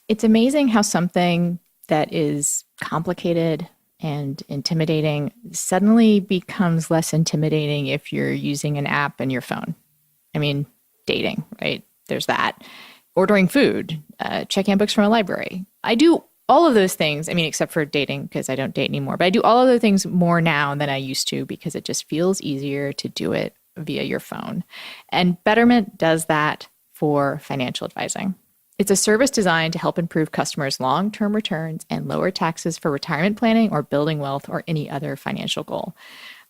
It's amazing how something that is complicated and intimidating suddenly becomes less intimidating if you're using an app in your phone. I mean, dating, right? There's that. Ordering food, checking out books from a library. I do all of those things. I mean, except for dating because I don't date anymore. But I do all of those things more now than I used to because it just feels easier to do it via your phone. And Betterment does that for financial advising. It's a service designed to help improve customers' long-term returns and lower taxes for retirement planning or building wealth or any other financial goal.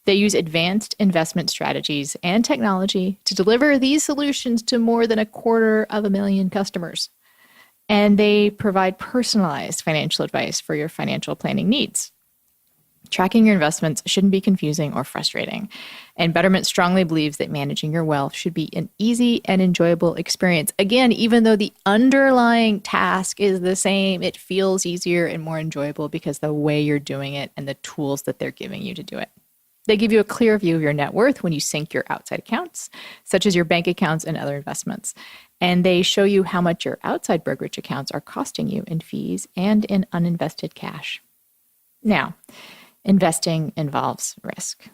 They use advanced investment strategies and technology to deliver these solutions to more than 250,000 customers. And they provide personalized financial advice for your financial planning needs. Tracking your investments shouldn't be confusing or frustrating. And Betterment strongly believes that managing your wealth should be an easy and enjoyable experience. Again, even though the underlying task is the same, it feels easier and more enjoyable because the way you're doing it and the tools that they're giving you to do it. They give you a clear view of your net worth when you sync your outside accounts, such as your bank accounts and other investments. And they show you how much your outside brokerage accounts are costing you in fees and in uninvested cash. Now, investing involves risk.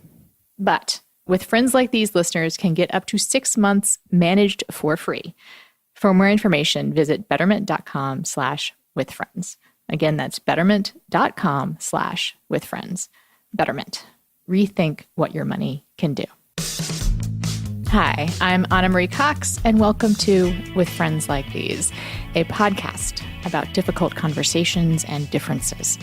But with friends like these, listeners can get up to 6 months managed for free. For more information, visit betterment.com/withfriends. Again, that's betterment.com/withfriends. Betterment. Rethink what your money can do. Hi, I'm Anna Marie Cox, and welcome to With Friends Like These, a podcast about difficult conversations and differences.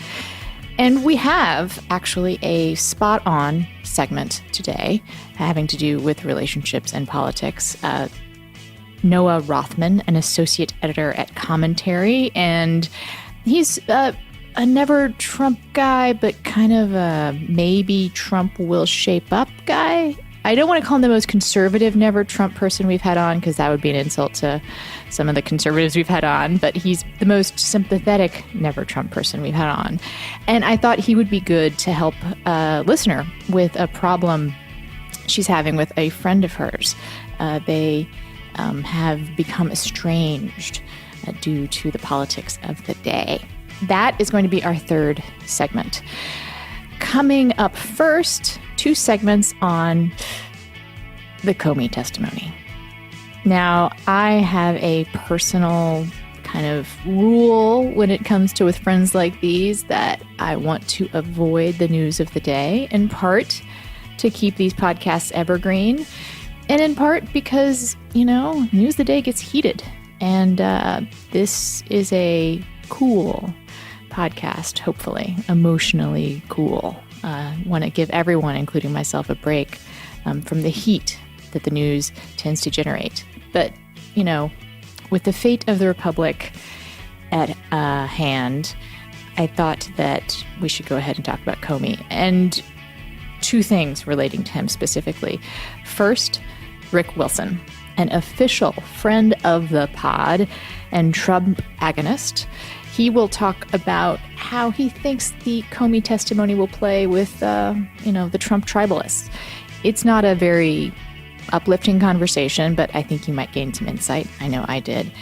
And we have actually a spot-on segment today having to do with relationships and politics. Noah Rothman, an associate editor at Commentary, and he's a never Trump guy, but kind of a maybe Trump will shape up guy. I don't want to call him the most conservative never Trump person we've had on because that would be an insult to some of the conservatives we've had on, but he's the most sympathetic never Trump person we've had on. And I thought he would be good to help a listener with a problem she's having with a friend of hers. They have become estranged due to the politics of the day. That is going to be our third segment. Coming up first, 2 segments on the Comey testimony. Now, I have a personal kind of rule when it comes to With Friends Like These that I want to avoid the news of the day, in part to keep these podcasts evergreen, and in part because, news of the day gets heated. And this is a cool podcast, hopefully, emotionally cool. Want to give everyone, including myself, a break from the heat that the news tends to generate. But, with the fate of the Republic at hand, I thought that we should go ahead and talk about Comey. And 2 things relating to him specifically. First, Rick Wilson, an official friend of the pod and Trump agonist. He will talk about how he thinks the Comey testimony will play with, the Trump tribalists. It's not a very uplifting conversation, but I think you might gain some insight. I know I did.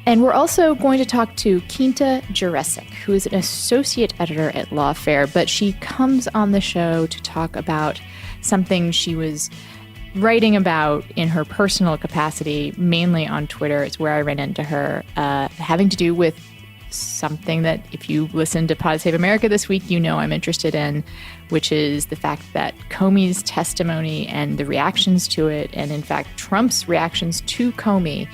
And we're also going to talk to Quinta Jurecic, who is an associate editor at Lawfare, but she comes on the show to talk about something she was writing about in her personal capacity, mainly on Twitter. It's where I ran into her, having to do with something that if you listen to Pod Save America this week, I'm interested in, which is the fact that Comey's testimony and the reactions to it, and in fact, Trump's reactions to Comey,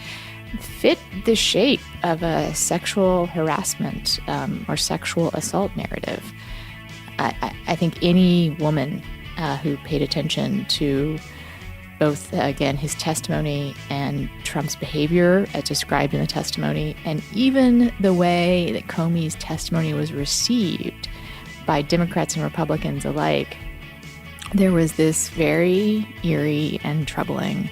fit the shape of a sexual harassment or sexual assault narrative. I think any woman who paid attention to both, again, his testimony and Trump's behavior as described in the testimony, and even the way that Comey's testimony was received by Democrats and Republicans alike, there was this very eerie and troubling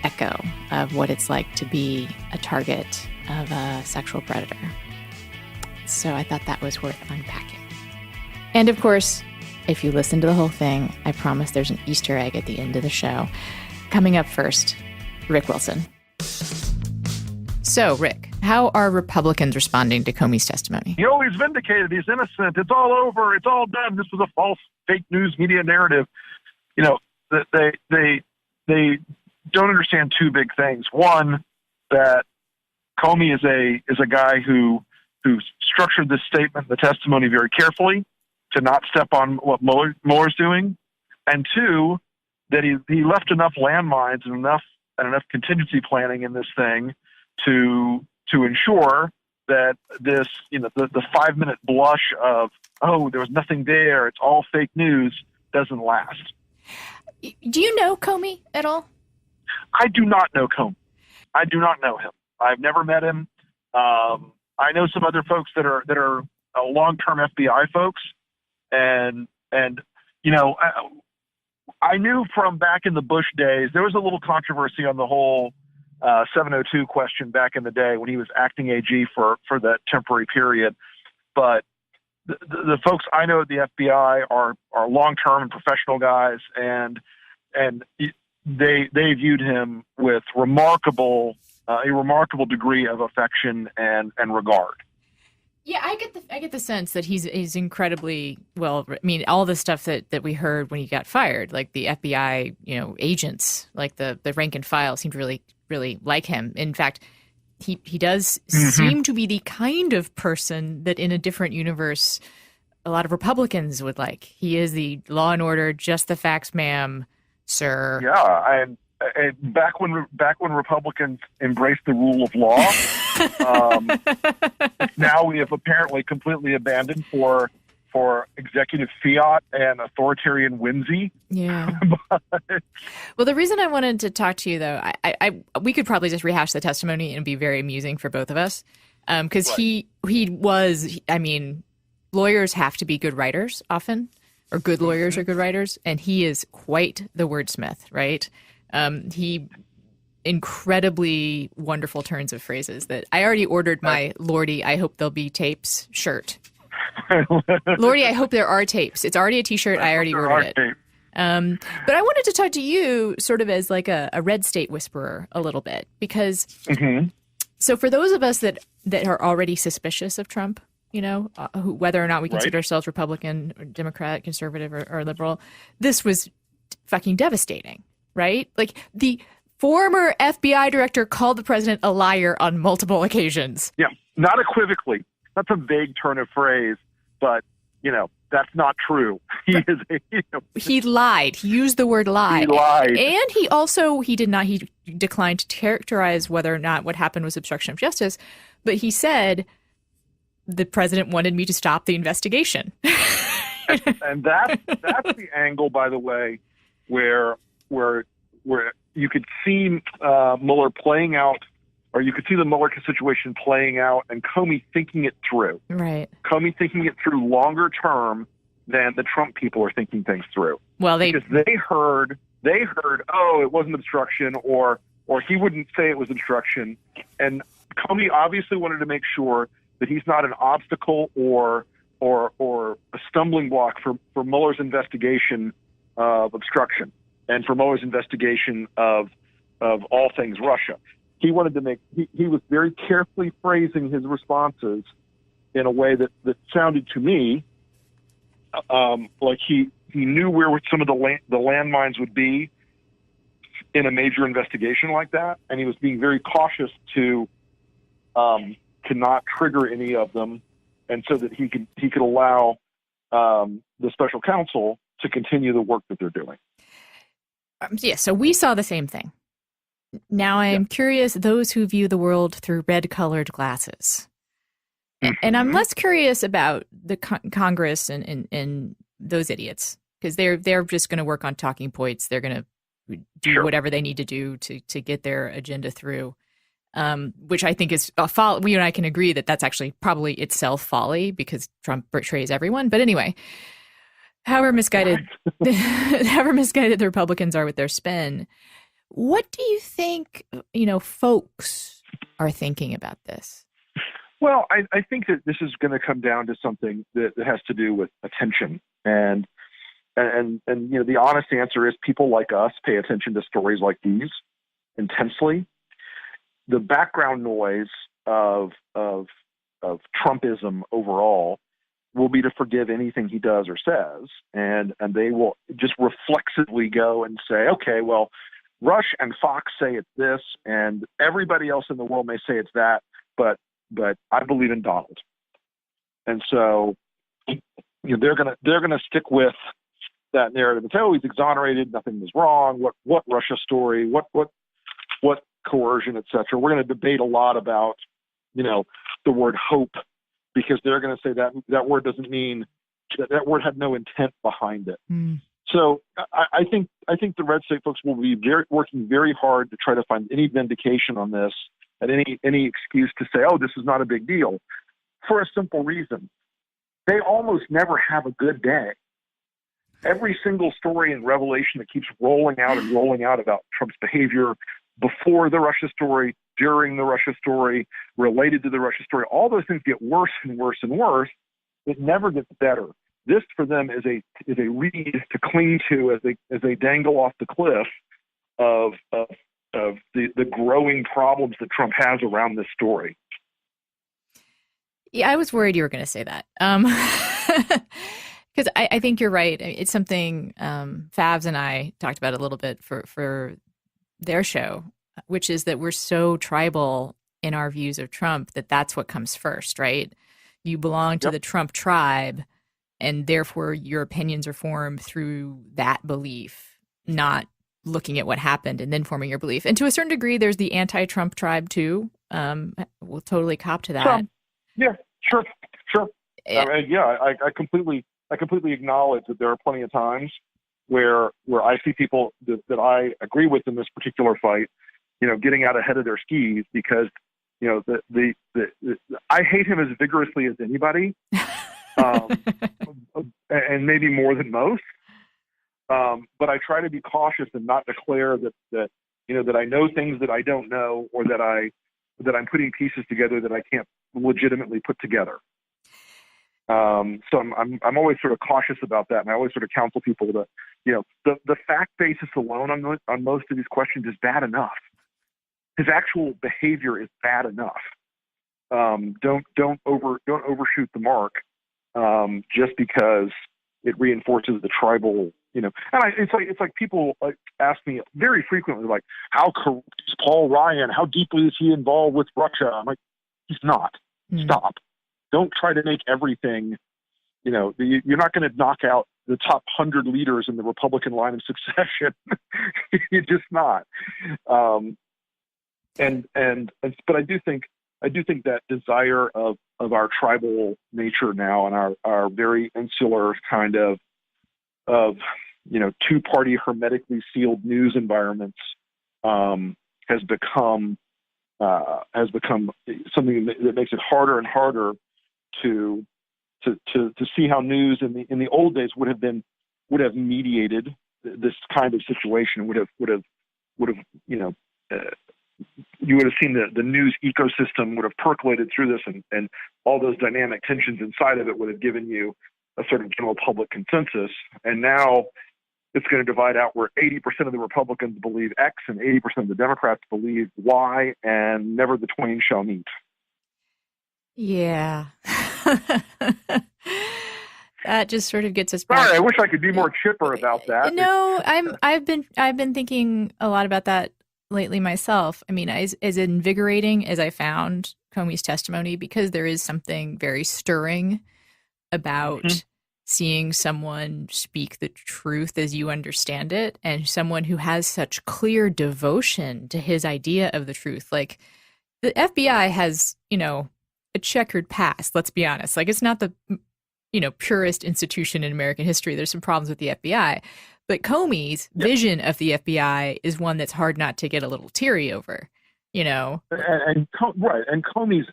echo of what it's like to be a target of a sexual predator. So I thought that was worth unpacking. And of course, if you listen to the whole thing, I promise there's an Easter egg at the end of the show. Coming up first, Rick Wilson. So, Rick, How are Republicans responding to Comey's testimony? He always vindicated he's innocent. It's all over. It's all done. This was a false, fake news media narrative. You know, they don't understand two big things. One, that Comey is a guy who structured this statement, the testimony, very carefully to not step on what Mueller's doing, and two, that he left enough landmines and enough contingency planning in this thing to ensure that this, the 5-minute blush of, oh, there was nothing there, it's all fake news, doesn't last. Do you know Comey at all? I do not know Comey. I do not know him. I've never met him. I know some other folks that are long-term FBI folks, and I knew from back in the Bush days, there was a little controversy on the whole 702 question back in the day when he was acting AG for that temporary period. But the folks I know at the FBI are long-term and professional guys, and they viewed him with a remarkable degree of affection and regard. Yeah, I get the sense that he's incredibly well. I mean, all the stuff that we heard when he got fired, like the FBI, agents, like the rank and file, seemed to really like him. In fact, he does seem to be the kind of person that in a different universe, a lot of Republicans would like. He is the law and order, just the facts, ma'am, sir. Yeah, and back when Republicans embraced the rule of law, now we have apparently completely abandoned for executive fiat and authoritarian whimsy. Yeah. Well, the reason I wanted to talk to you, though, we could probably just rehash the testimony and be very amusing for both of us, because right. he was. I mean, lawyers have to be good writers often, or good lawyers are good writers, and he is quite the wordsmith, right? He incredibly wonderful turns of phrases that I already ordered my Lordy, I hope there'll be tapes shirt. Lordy, I hope there are tapes. It's already a t-shirt. I already ordered it. But I wanted to talk to you sort of as like a red state whisperer a little bit, because so for those of us that are already suspicious of Trump, whether or not we consider ourselves Republican or Democrat, conservative or liberal, this was fucking devastating. Right? Like the former FBI director called the president a liar on multiple occasions. Yeah, not equivocally. That's a vague turn of phrase, but that's not true. He lied. He used the word lie. He lied. And he declined to characterize whether or not what happened was obstruction of justice, but he said the president wanted me to stop the investigation. and that's the angle, by the way, where you could see Mueller playing out, or you could see the Mueller situation playing out, and Comey thinking it through. Right. Comey thinking it through longer term than the Trump people are thinking things through. Well, because they heard, oh, it wasn't obstruction, or he wouldn't say it was obstruction, and Comey obviously wanted to make sure that he's not an obstacle or a stumbling block for Mueller's investigation of obstruction, and for Mueller's investigation of all things Russia. He wanted to he was very carefully phrasing his responses in a way that sounded to me like he knew where some of the landmines would be in a major investigation like that, and he was being very cautious to not trigger any of them, and so that he could allow the special counsel to continue the work that they're doing. So we saw the same thing. Now I am curious, those who view the world through red-colored glasses. And I'm less curious about the Congress and those idiots, because they're just going to work on talking points. They're going to do whatever they need to do to get their agenda through, which I think is a folly. We and I can agree that that's actually probably itself folly, because Trump betrays everyone. But anyway, however misguided the Republicans are with their spin, what do you think, folks are thinking about this? Well, I think that this is going to come down to something that has to do with attention, and the honest answer is people like us pay attention to stories like these intensely. The background noise of Trumpism overall will be to forgive anything he does or says, and they will just reflexively go and say, okay, well, Rush and Fox say it's this, and everybody else in the world may say it's that, but I believe in Donald, and so they're gonna stick with that narrative and say, oh, he's exonerated, nothing was wrong. What Russia story? What coercion, etc. We're going to debate a lot about the word hope, because they're going to say that word doesn't mean that word had no intent behind it. Mm. So I think the red state folks will be working very hard to try to find any vindication on this and any excuse to say, oh, this is not a big deal, for a simple reason. They almost never have a good day. Every single story in Revelation that keeps rolling out about Trump's behavior before the Russia story, during the Russia story, related to the Russia story, all those things get worse and worse and worse. It never gets better. This for them is a reed to cling to as they dangle off the cliff of the growing problems that Trump has around this story. Yeah, I was worried you were going to say that. Because I think you're right. It's something Favs and I talked about a little bit for their show, which is that we're so tribal in our views of Trump that's what comes first, right? You belong to the Trump tribe, and therefore your opinions are formed through that belief, not looking at what happened and then forming your belief. And to a certain degree, there's the anti-Trump tribe too. We'll totally cop to that. Yeah, sure. I completely acknowledge that there are plenty of times where I see people that I agree with in this particular fight, getting out ahead of their skis because, I hate him as vigorously as anybody, and maybe more than most. But I try to be cautious and not declare that I know things that I don't know, or that I'm putting pieces together that I can't legitimately put together. So I'm always sort of cautious about that, and I always sort of counsel people that the fact basis alone on most of these questions is bad enough. His actual behavior is bad enough. Don't overshoot the mark just because it reinforces the tribal. And it's like people ask me very frequently, like, how corrupt is Paul Ryan? How deeply is he involved with Russia? I'm like, he's not. Stop. Don't try to make everything, you're not going to knock out the top 100 leaders in the Republican line of succession. You're just not. But I do think that desire of our tribal nature now, and our very insular kind of two-party hermetically sealed news environments has become something that makes it harder and harder to see how news in the old days would have mediated this kind of situation, would have you would have seen the news ecosystem would have percolated through this, and all those dynamic tensions inside of it would have given you a sort of general public consensus. And now it's going to divide out where 80% of the Republicans believe X and 80% of the Democrats believe Y, and never the twain shall meet. Yeah. That just sort of gets us back. Sorry, I wish I could be more chipper about that. No, I've been thinking a lot about that lately myself. I mean, as invigorating as I found Comey's testimony, because there is something very stirring about seeing someone speak the truth as you understand it, and someone who has such clear devotion to his idea of the truth. Like, the FBI has, a checkered past, let's be honest. Like, it's not the, purest institution in American history. There's some problems with the FBI. But Comey's vision of the FBI is one that's hard not to get a little teary over, And Comey's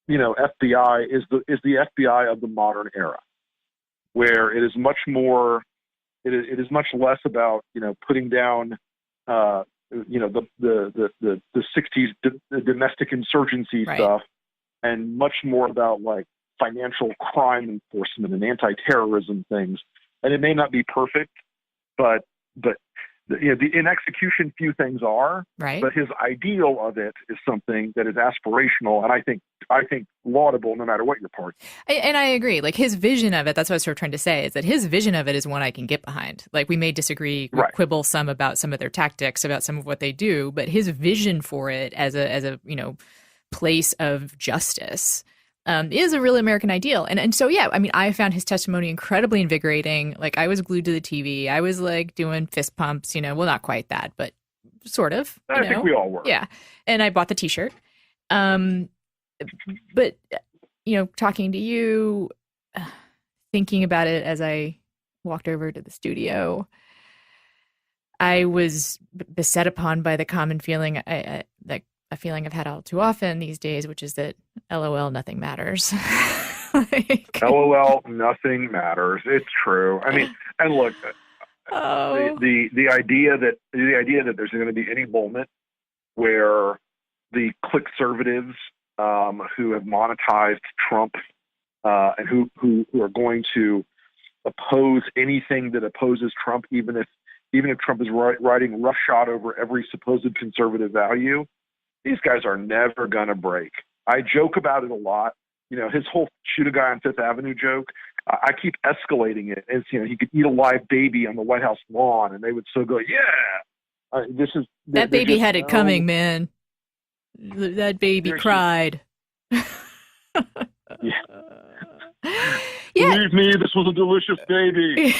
FBI is the FBI of the modern era, where it is much more, it is much less about putting down the 60s domestic insurgency stuff, and much more about like financial crime enforcement and anti-terrorism things. And it may not be perfect, but in execution, few things are, right. But his ideal of it is something that is aspirational, and I think laudable, no matter what your party. And I agree. Like his vision of it, that's what I was sort of trying to say, is that his vision of it is one I can get behind. Like we may disagree, right. Quibble some about some of their tactics, about some of what they do, but his vision for it as a place of justice is a really American ideal. And so, yeah, I mean, I found his testimony incredibly invigorating. Like I was glued to the TV. I was like doing fist pumps, well, not quite that, but sort of. I think we all were. Yeah. And I bought the t-shirt. But, talking to you, thinking about it as I walked over to the studio, I was beset upon by the common feeling, a feeling I've had all too often these days, which is that LOL, nothing matters. LOL, nothing matters. It's true. I mean, and look, the idea that there's going to be any moment where the click-servatives who have monetized Trump and who are going to oppose anything that opposes Trump, even if Trump is riding roughshod over every supposed conservative value, these guys are never going to break. I joke about it a lot. His whole shoot a guy on Fifth Avenue joke, I keep escalating it. As he could eat a live baby on the White House lawn, and they would still go, yeah. That baby had it coming, man. That baby cried. Yeah. Believe me, this was a delicious baby.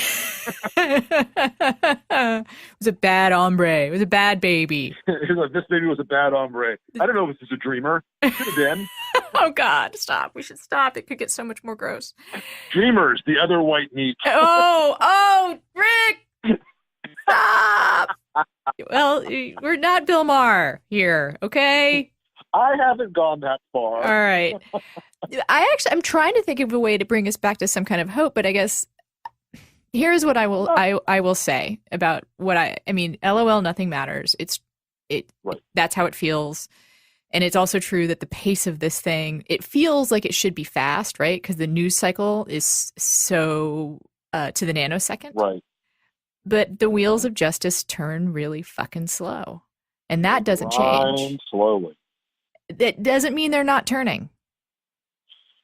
It was a bad hombre. It was a bad baby. This baby was a bad hombre. I don't know if this is a dreamer. Could have been. Oh, God, stop. We should stop. It could get so much more gross. Dreamers, the other white meat. Oh, Rick! Stop! Well, we're not Bill Maher here, okay? I haven't gone that far. All right. I'm trying to think of a way to bring us back to some kind of hope, but I guess here's what I will say about what I mean, LOL, nothing matters. Right. That's how it feels. And it's also true that the pace of this thing, it feels like it should be fast, right? Because the news cycle is so to the nanosecond. Right. But the wheels of justice turn really fucking slow. And that doesn't change. Slowly. That doesn't mean they're not turning.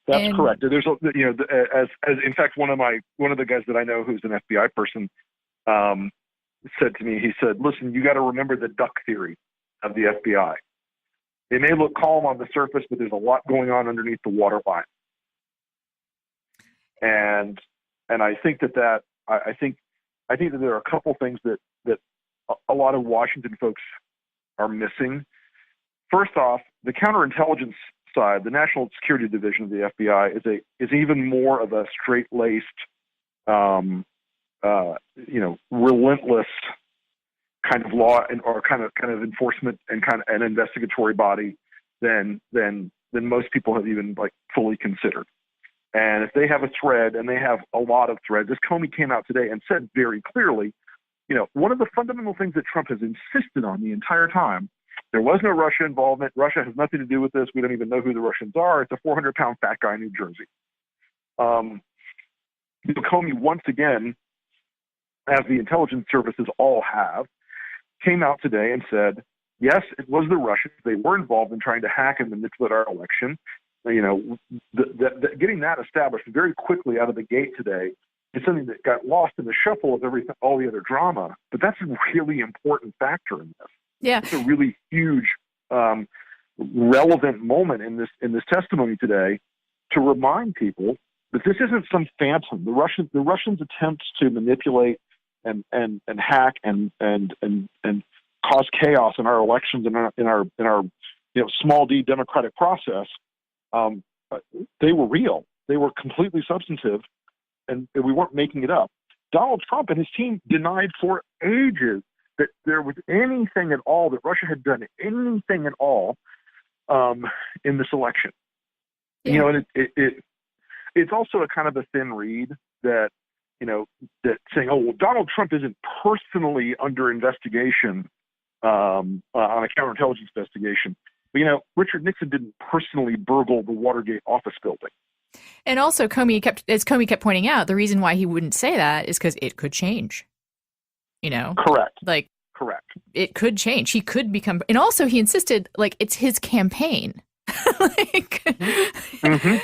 That's correct. There's, as in fact, one of the guys that I know who's an FBI person said to me, he said, "Listen, you got to remember the duck theory of the FBI. They may look calm on the surface, but there's a lot going on underneath the waterline." And I think that I think that there are a couple things that a lot of Washington folks are missing. First off, the counterintelligence side, the National Security Division of the FBI, is even more of a straight-laced, relentless kind of law or kind of enforcement and kind of an investigatory body than most people have even fully considered. And if they have a thread, and they have a lot of threads, as Comey came out today and said very clearly, one of the fundamental things that Trump has insisted on the entire time. There was no Russia involvement. Russia has nothing to do with this. We don't even know who the Russians are. It's a 400-pound fat guy in New Jersey. Comey, once again, as the intelligence services all have, came out today and said, yes, it was the Russians. They were involved in trying to hack and manipulate our election. Getting that established very quickly out of the gate today is something that got lost in the shuffle of all the other drama. But that's a really important factor in this. Yeah, it's a really huge, relevant moment in this testimony today to remind people that this isn't some phantom. The Russians' attempts to manipulate and hack and cause chaos in our elections and in our small d democratic process, they were real. They were completely substantive, and we weren't making it up. Donald Trump and his team denied for ages that there was anything at all, that Russia had done anything at all in this election. Yeah. And it's also a kind of a thin read that saying, oh, well, Donald Trump isn't personally under investigation on a counterintelligence investigation. But, Richard Nixon didn't personally burgle the Watergate office building. And also, Comey kept pointing out, the reason why he wouldn't say that is because it could change. Correct. Like, Correct. it could change. He could become, and also he insisted, like, it's his campaign. Like, Mm-hmm.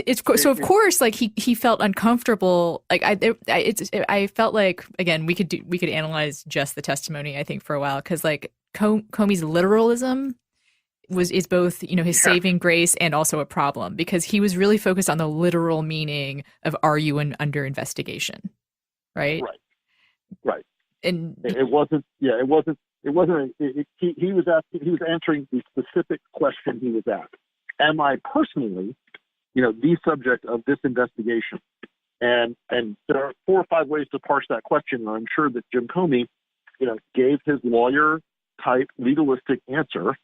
it's so of course, like he felt uncomfortable. Like I felt like, again, we could analyze just the testimony, I think, for a while, because like Comey's literalism is both, his saving grace and also a problem, because he was really focused on the literal meaning of, are you under investigation, right? Right. And it wasn't. Yeah, it wasn't. It wasn't. He was asking. He was answering the specific question he was asked. Am I personally, the subject of this investigation? And there are 4 or 5 ways to parse that question. And I'm sure that Jim Comey, gave his lawyer type legalistic answer,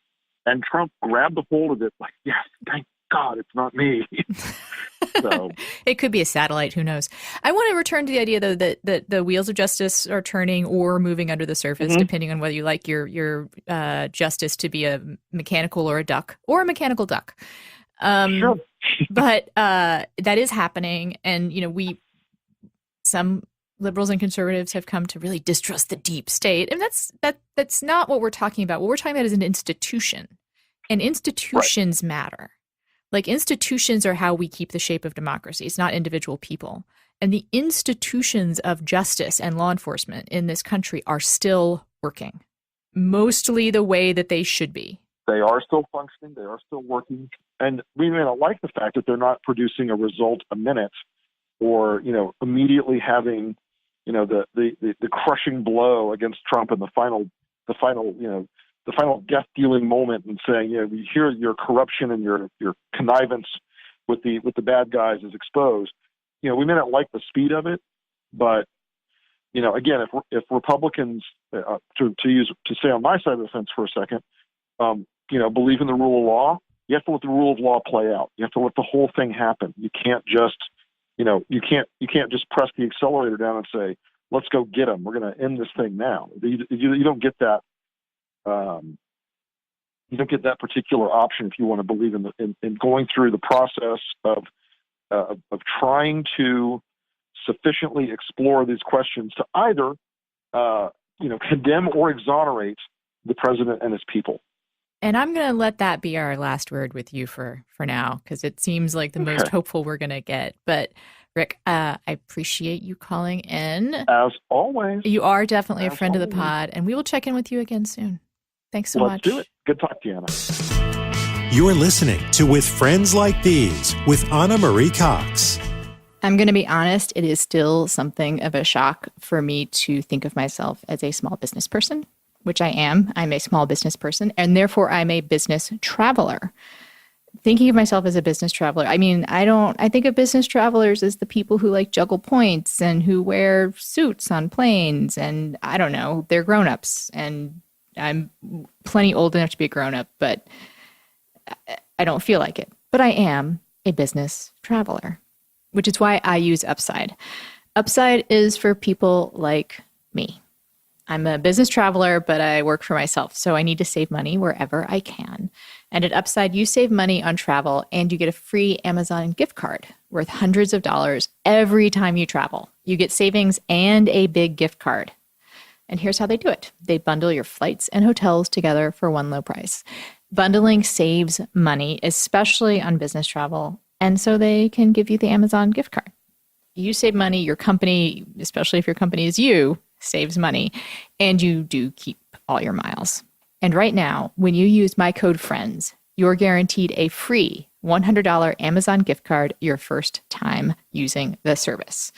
and Trump grabbed a hold of it like, yes, thank God it's not me. So it could be a satellite. Who knows? I want to return to the idea, though, that the wheels of justice are turning or moving under the surface, depending on whether you like your justice to be a mechanical or a duck or a mechanical duck. Sure. But that is happening, and some liberals and conservatives have come to really distrust the deep state, and that's not what we're talking about. What we're talking about is an institution, and institutions matter. Like, institutions are how we keep the shape of democracy. It's not individual people. And the institutions of justice and law enforcement in this country are still working, mostly the way that they should be. They are still functioning. They are still working. And we may not like the fact that they're not producing a result a minute, or, immediately having, the crushing blow against Trump in the final death-dealing moment, and saying, we hear your corruption and your connivance with the bad guys is exposed. We may not like the speed of it, but again, if Republicans, to stay on my side of the fence for a second, believe in the rule of law, you have to let the rule of law play out. You have to let the whole thing happen. You can't just, you can't just press the accelerator down and say, let's go get them. We're going to end this thing now. You don't get that. You don't get that particular option if you want to believe in going through the process of trying to sufficiently explore these questions to either condemn or exonerate the president and his people. And I'm going to let that be our last word with you for now, because it seems like the most hopeful we're going to get. But Rick, I appreciate you calling in. As always. You are definitely a friend of the pod, and we will check in with you again soon. Thanks so much. Let's do it. Good talk to you, Anna. You're listening to With Friends Like These with Anna Marie Cox. I'm going to be honest, it is still something of a shock for me to think of myself as a small business person, which I am. I'm a small business person, and therefore I'm a business traveler. Thinking of myself as a business traveler, I think of business travelers as the people who like juggle points and who wear suits on planes, and I don't know, they're grown-ups, and I'm plenty old enough to be a grown-up, but I don't feel like it. But I am a business traveler, which is why I use Upside. Upside is for people like me. I'm a business traveler, but I work for myself, so I need to save money wherever I can. And at Upside, you save money on travel, and you get a free Amazon gift card worth hundreds of dollars every time you travel. You get savings and a big gift card. And here's how they do it. They bundle your flights and hotels together for one low price. Bundling saves money, especially on business travel, and so they can give you the Amazon gift card. You save money, your company, especially if your company is you, saves money, and you do keep all your miles. And right now, when you use my code FRIENDS, you're guaranteed a free $100 Amazon gift card your first time using the service.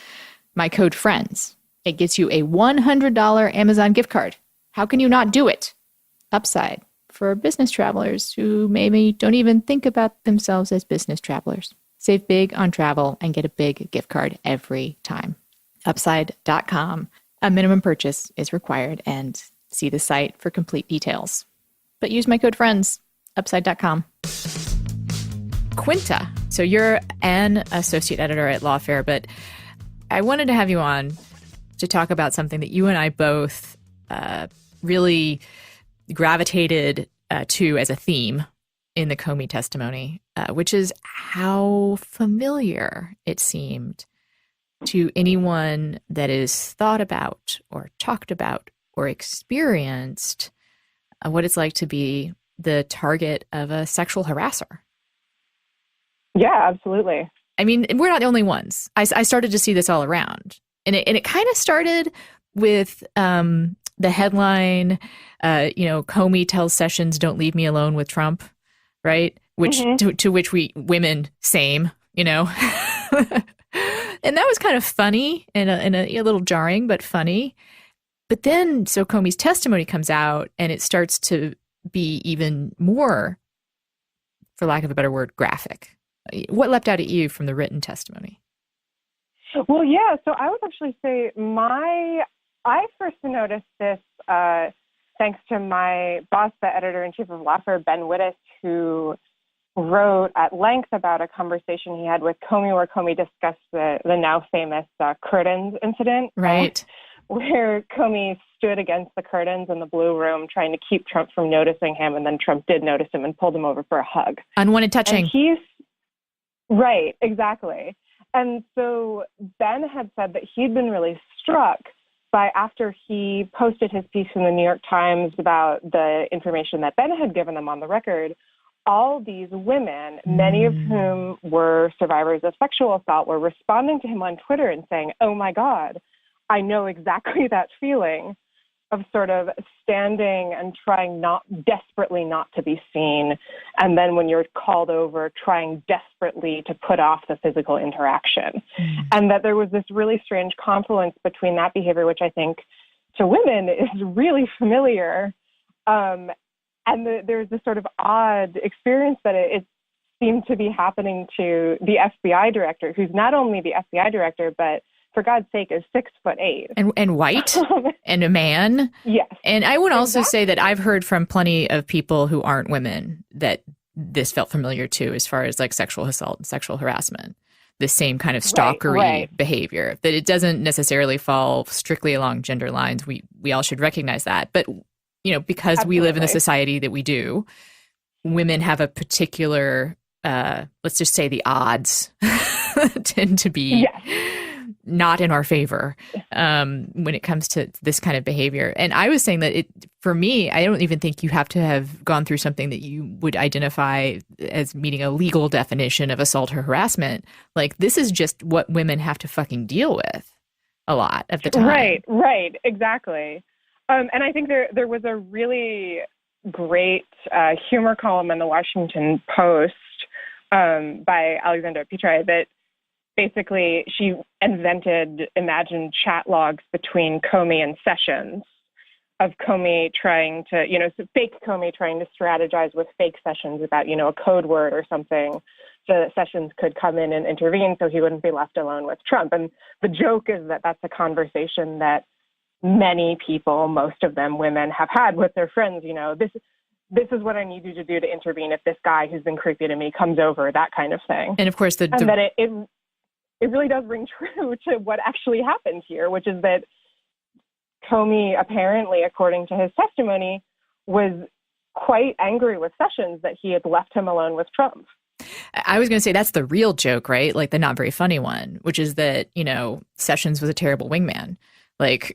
My code FRIENDS. It gets you a $100 Amazon gift card. How can you not do it? Upside for business travelers who maybe don't even think about themselves as business travelers. Save big on travel and get a big gift card every time. Upside.com. A minimum purchase is required, and see the site for complete details. But use my code FRIENDS. Upside.com. Quinta. So you're an associate editor at Lawfare, but I wanted to have you on to talk about something that you and I both really gravitated to as a theme in the Comey testimony, which is how familiar it seemed to anyone that is thought about or talked about or experienced what it's like to be the target of a sexual harasser. Yeah, absolutely. I mean, we're not the only ones. I started to see this all around. And it kind of started with the headline, Comey tells Sessions, "Don't leave me alone with Trump," right? Which to which we women, same, And that was kind of funny and a little jarring, but funny. But then, so Comey's testimony comes out, and it starts to be even more, for lack of a better word, graphic. What leapt out at you from the written testimony? Well, yeah. So I would actually say I first noticed this thanks to my boss, the editor-in-chief of Laffer, Ben Wittes, who wrote at length about a conversation he had with Comey, where Comey discussed the now famous curtains incident. Right. Where Comey stood against the curtains in the Blue Room trying to keep Trump from noticing him, and then Trump did notice him and pulled him over for a hug. Unwanted touching. Right, exactly. And so Ben had said that he'd been really struck by, after he posted his piece in the New York Times about the information that Ben had given them on the record, all these women, many of whom were survivors of sexual assault, were responding to him on Twitter and saying, "Oh my God, I know exactly that feeling of sort of standing and trying desperately not to be seen. And then when you're called over, trying desperately to put off the physical interaction." And that there was this really strange confluence between that behavior, which I think to women is really familiar. There's this sort of odd experience that it seemed to be happening to the FBI director, who's not only the FBI director, but for God's sake, is 6'8" and white and a man. Yes. And I would also say that I've heard from plenty of people who aren't women that this felt familiar too, as far as like sexual assault and sexual harassment, the same kind of stalkery behavior, that it doesn't necessarily fall strictly along gender lines. We all should recognize that. But, because we live in the society that we do, women have a particular, let's just say the odds tend to be not in our favor when it comes to this kind of behavior. And I was saying that for me, I don't even think you have to have gone through something that you would identify as meeting a legal definition of assault or harassment. Like, this is just what women have to fucking deal with a lot of the time. Right, exactly. And I think there was a really great humor column in the Washington Post by Alexandra Petri that basically she imagined chat logs between Comey and Sessions, of Comey trying to, fake Comey trying to strategize with fake Sessions about, a code word or something, so that Sessions could come in and intervene so he wouldn't be left alone with Trump. And the joke is that that's a conversation that many people, most of them women, have had with their friends. This is what I need you to do to intervene if this guy who's been creepy to me comes over, that kind of thing. And of course, that it really does ring true to what actually happened here, which is that Comey, apparently, according to his testimony, was quite angry with Sessions that he had left him alone with Trump. I was going to say that's the real joke, right? Like the not very funny one, which is that, Sessions was a terrible wingman. Like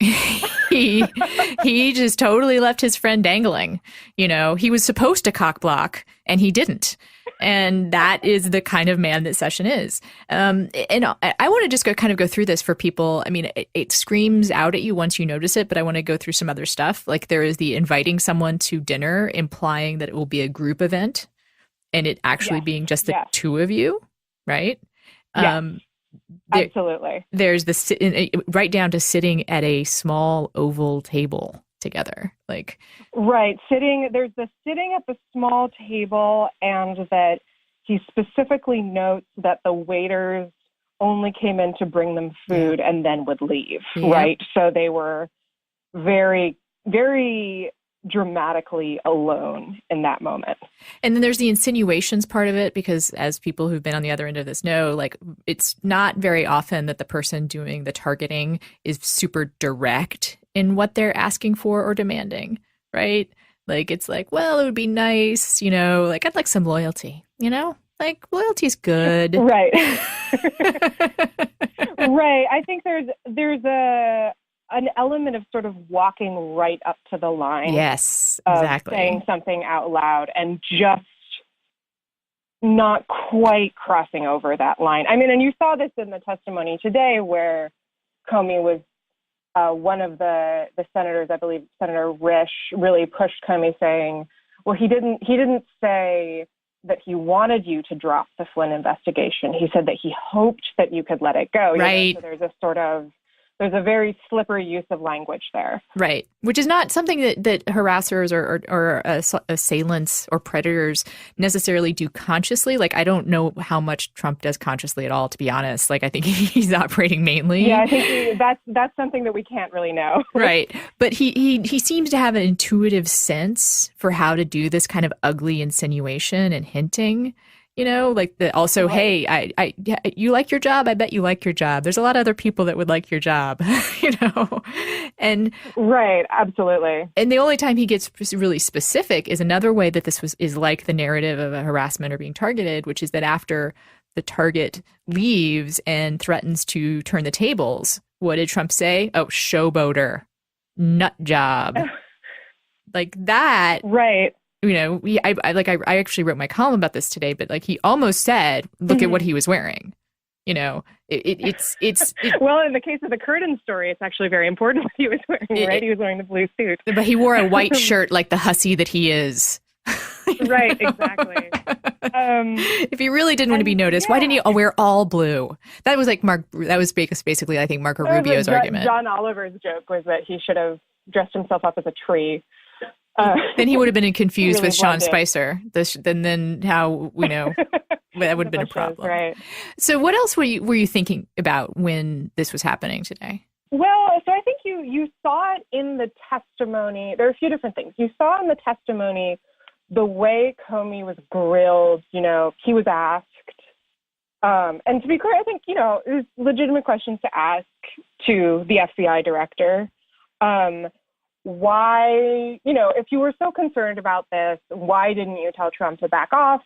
he just totally left his friend dangling. He was supposed to cock block and he didn't. And that is the kind of man that Session is. And I want to just go through this for people. I mean, it screams out at you once you notice it, but I want to go through some other stuff. Like there is the inviting someone to dinner, implying that it will be a group event, and it actually being just the two of you, right? Absolutely. There's right down to sitting at a small oval table together. Like, right. There's the sitting at the small table, and that he specifically notes that the waiters only came in to bring them food and then would leave. Yeah. Right. So they were very, very dramatically alone in that moment. And then there's the insinuations part of it, because as people who've been on the other end of this know, like, it's not very often that the person doing the targeting is super direct in what they're asking for or demanding, right? Like, it's like, well, it would be nice, like, I'd like some loyalty, like, loyalty's good. Right. Right. I think there's an element of sort of walking right up to the line. Yes, of exactly. saying something out loud and just not quite crossing over that line. I mean, and you saw this in the testimony today where Comey was one of the senators, I believe Senator Risch, really pushed Comey saying, well, he didn't say that he wanted you to drop the Flynn investigation. He said that he hoped that you could let it go. Right. So there's a very slippery use of language there. Right. Which is not something that harassers or assailants or predators necessarily do consciously. Like, I don't know how much Trump does consciously at all, to be honest. Like, I think he's operating mainly. Yeah, I think that's something that we can't really know. Right. But he seems to have an intuitive sense for how to do this kind of ugly insinuation and hinting. You know, like also, hey, I you like your job? I bet you like your job. There's a lot of other people that would like your job, you know? And right, absolutely. And the only time he gets really specific is another way that this is like the narrative of a harassment or being targeted, which is that after the target leaves and threatens to turn the tables, what did Trump say? Oh, showboater, nut job. Like that. Right. You know, I actually wrote my column about this today, but like he almost said, look at what he was wearing. You know, it's well, in the case of the Curtin story, it's actually very important what he was wearing, right? He was wearing the blue suit. But he wore a white shirt like the hussy that he is. Right, exactly. If he really didn't want to be noticed, why didn't he wear all blue? That was like basically, I think, Marco Rubio's argument. John Oliver's joke was that he should have dressed himself up as a tree. Then he would have been confused really with Sean Spicer. Then how, you know, that would have been a problem. Right. So what else were you thinking about when this was happening today? Well, so I think you saw it in the testimony. There are a few different things. You saw in the testimony the way Comey was grilled. You know, he was asked, and to be clear, I think, you know, it was legitimate questions to ask to the FBI director. Why, you know, if you were so concerned about this, why didn't you tell Trump to back off?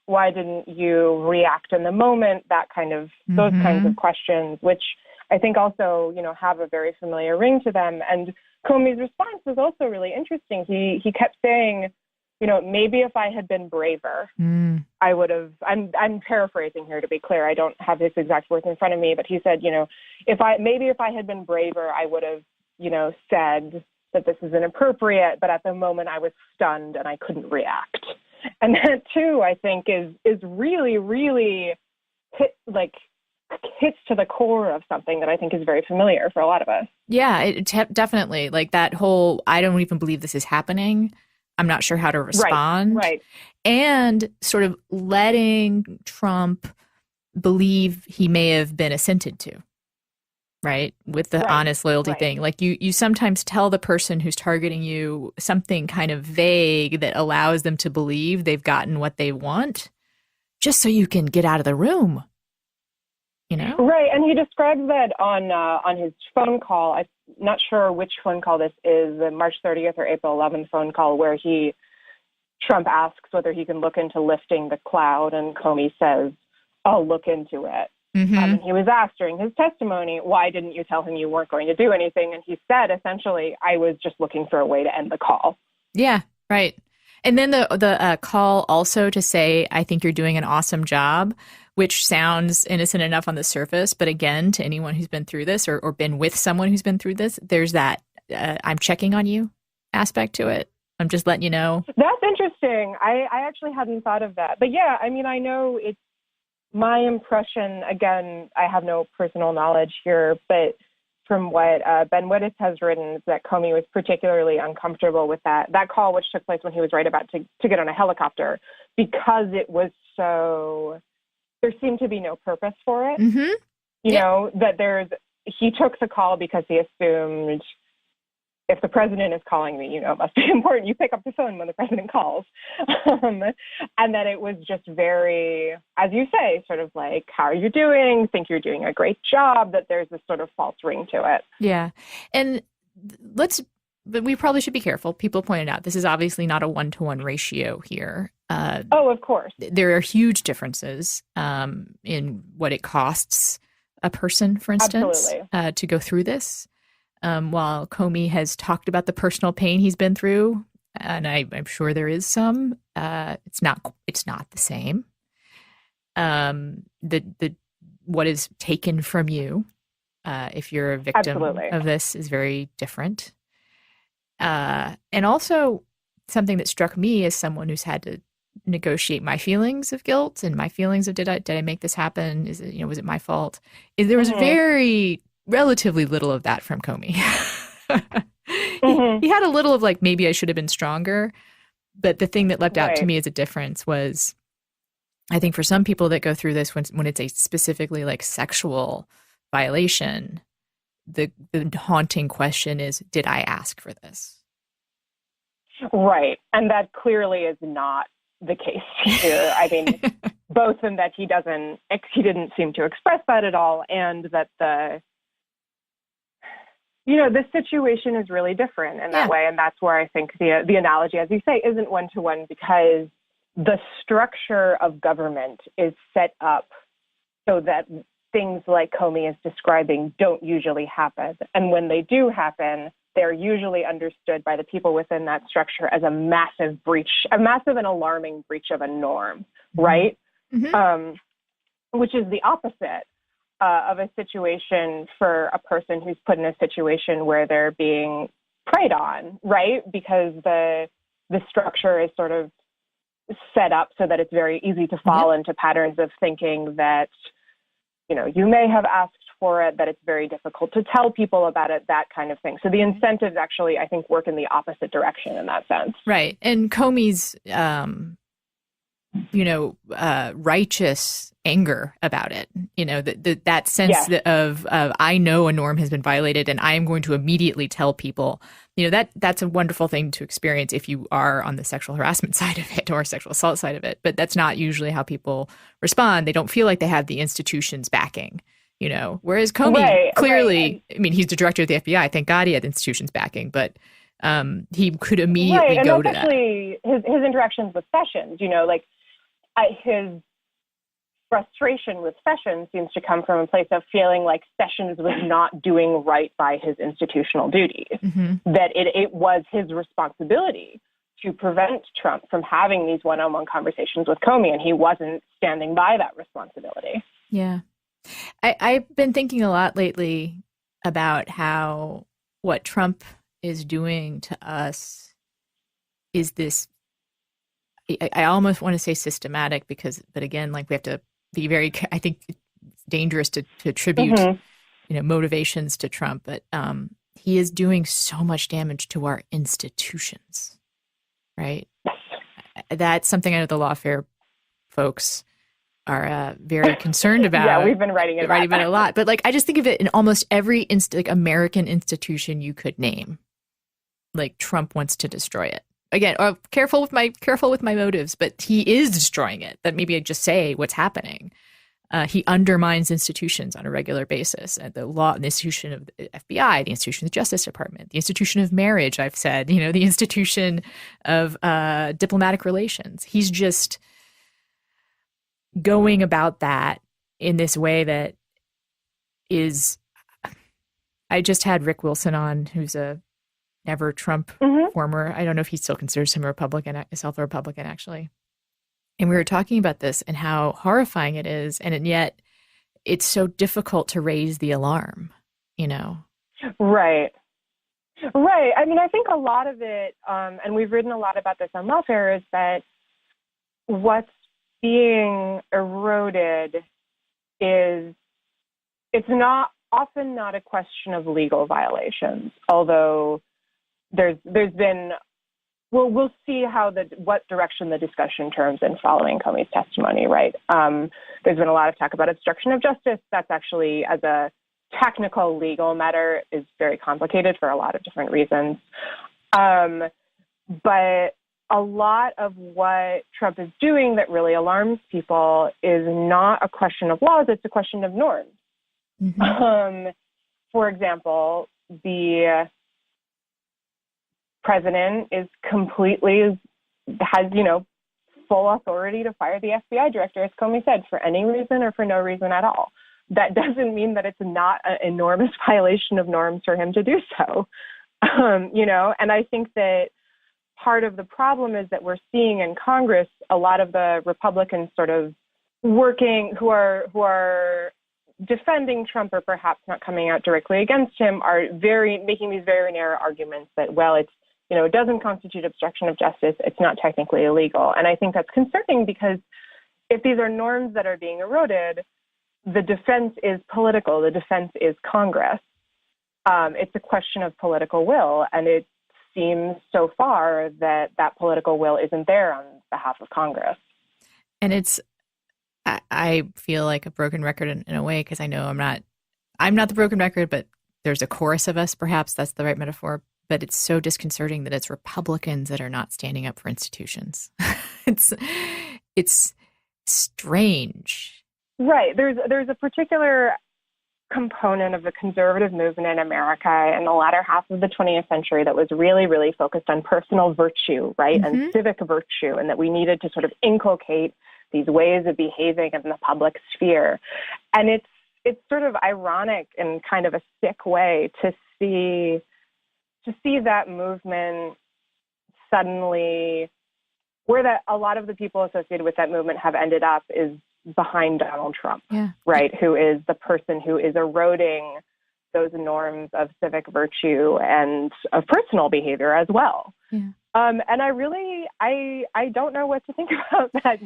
Why didn't you react in the moment? That kind of, those kinds of questions, which I think also, you know, have a very familiar ring to them. And Comey's response was also really interesting. He kept saying, you know, maybe if I had been braver, I would have, I'm paraphrasing here to be clear. I don't have his exact words in front of me, but he said, you know, if I had been braver, I would have, you know, said that this is inappropriate, but at the moment I was stunned and I couldn't react. And that too, I think is really, really hits to the core of something that I think is very familiar for a lot of us. Yeah, definitely. Like that whole, I don't even believe this is happening. I'm not sure how to respond. Right. And sort of letting Trump believe he may have been assented to. Right. With the honest loyalty thing. Like you sometimes tell the person who's targeting you something kind of vague that allows them to believe they've gotten what they want just so you can get out of the room. You know? Right. And he describes that on his phone call. I'm not sure which phone call this is, the March 30th or April 11th phone call, where Trump asks whether he can look into lifting the cloud, and Comey says, I'll look into it. And he was asked during his testimony, why didn't you tell him you weren't going to do anything? And he said, essentially, I was just looking for a way to end the call. Yeah, right. And then the call also to say, I think you're doing an awesome job, which sounds innocent enough on the surface. But again, to anyone who's been through this or been with someone who's been through this, there's that I'm checking on you aspect to it. I'm just letting you know. That's interesting. I actually hadn't thought of that. But yeah, I mean, I know it's my impression, again, I have no personal knowledge here, but from what Ben Wittes has written, is that Comey was particularly uncomfortable with that call, which took place when he was right about to get on a helicopter, because it was so, there seemed to be no purpose for it. You know, that he took the call because he assumed, if the president is calling me, you know, it must be important. You pick up the phone when the president calls. And that it was just very, as you say, sort of like, how are you doing? Think you're doing a great job, that there's this sort of false ring to it. Yeah. And but we probably should be careful. People pointed out, this is obviously not a 1-to-1 ratio here. Of course. There are huge differences in what it costs a person, for instance, Absolutely. to go through this. While Comey has talked about the personal pain he's been through, and I'm sure there is some, it's not the same. The what is taken from you, if you're a victim Absolutely. of this, is very different. And also something that struck me as someone who's had to negotiate my feelings of guilt and my feelings of did I make this happen? Is it, was it my fault? There was very relatively little of that from Comey. He had a little of like, maybe I should have been stronger. But the thing that leapt out to me as a difference was, I think for some people that go through this, when it's a specifically like sexual violation, the haunting question is, did I ask for this? Right. And that clearly is not the case here. I mean, both in that he didn't seem to express that at all, and that the situation is really different in that way. And that's where I think the analogy, as you say, isn't one-to-one, because the structure of government is set up so that things like Comey is describing don't usually happen. And when they do happen, they're usually understood by the people within that structure as a massive and alarming breach of a norm, right? Which is the opposite of a situation for a person who's put in a situation where they're being preyed on, right? Because the structure is sort of set up so that it's very easy to fall into patterns of thinking that, you may have asked for it, that it's very difficult to tell people about it, that kind of thing. So the incentives actually, I think, work in the opposite direction in that sense. Right. And Comey's, righteous anger about it, that sense of I know a norm has been violated and I am going to immediately tell people, that's a wonderful thing to experience if you are on the sexual harassment side of it or sexual assault side of it. But that's not usually how people respond. They don't feel like they have the institution's backing, whereas Comey clearly, I mean, he's the director of the FBI. Thank God he had the institution's backing, but he could immediately go to that. Especially his interactions with Sessions, his frustration with Sessions seems to come from a place of feeling like Sessions was not doing right by his institutional duties, that it was his responsibility to prevent Trump from having these one-on-one conversations with Comey, and he wasn't standing by that responsibility. Yeah. I've been thinking a lot lately about how what Trump is doing to us is this, I almost want to say systematic but again, like we have to be very, I think it's dangerous to attribute, motivations to Trump, but he is doing so much damage to our institutions, right? That's something I know the lawfare folks are very concerned about. Yeah, we've been writing about it a lot. But like, I just think of it in almost every American institution you could name. Like Trump wants to destroy it. Again, careful with my motives, but he is destroying it. That maybe I just say what's happening. He undermines institutions on a regular basis. The law, the institution of the FBI, the institution of the Justice Department, the institution of marriage, I've said, the institution of diplomatic relations. He's just going about that in this way that is, I just had Rick Wilson on, who's a never Trump former. I don't know if he still considers him a Republican, actually. And we were talking about this and how horrifying it is. And yet it's so difficult to raise the alarm, Right. Right. I mean, I think a lot of it, and we've written a lot about this on Lawfare, is that what's being eroded is, it's often not a question of legal violations, although there's been, we'll see what direction the discussion turns in following Comey's testimony, right? There's been a lot of talk about obstruction of justice. That's actually, as a technical legal matter, is very complicated for a lot of different reasons. But a lot of what Trump is doing that really alarms people is not a question of laws, it's a question of norms. For example, the president has full authority to fire the FBI director, as Comey said, for any reason or for no reason at all. that doesn't mean that it's not an enormous violation of norms for him to do so. And I think that part of the problem is that we're seeing in Congress a lot of the Republicans sort of working who are defending Trump or perhaps not coming out directly against him are making these very narrow arguments that, well, it's, it doesn't constitute obstruction of justice. It's not technically illegal. And I think that's concerning because if these are norms that are being eroded, the defense is political. The defense is Congress. It's a question of political will. And it seems so far that political will isn't there on behalf of Congress. And I feel like a broken record in a way, because I know I'm not the broken record, but there's a chorus of us, perhaps that's the right metaphor. But it's so disconcerting that it's Republicans that are not standing up for institutions. It's strange. Right. There's a particular component of the conservative movement in America in the latter half of the 20th century that was really, really focused on personal virtue, right, and civic virtue, and that we needed to sort of inculcate these ways of behaving in the public sphere. And it's sort of ironic in kind of a sick way to see that movement suddenly, where a lot of the people associated with that movement have ended up is behind Donald Trump, right? Who is the person who is eroding those norms of civic virtue and of personal behavior as well. Yeah. And I don't know what to think about that,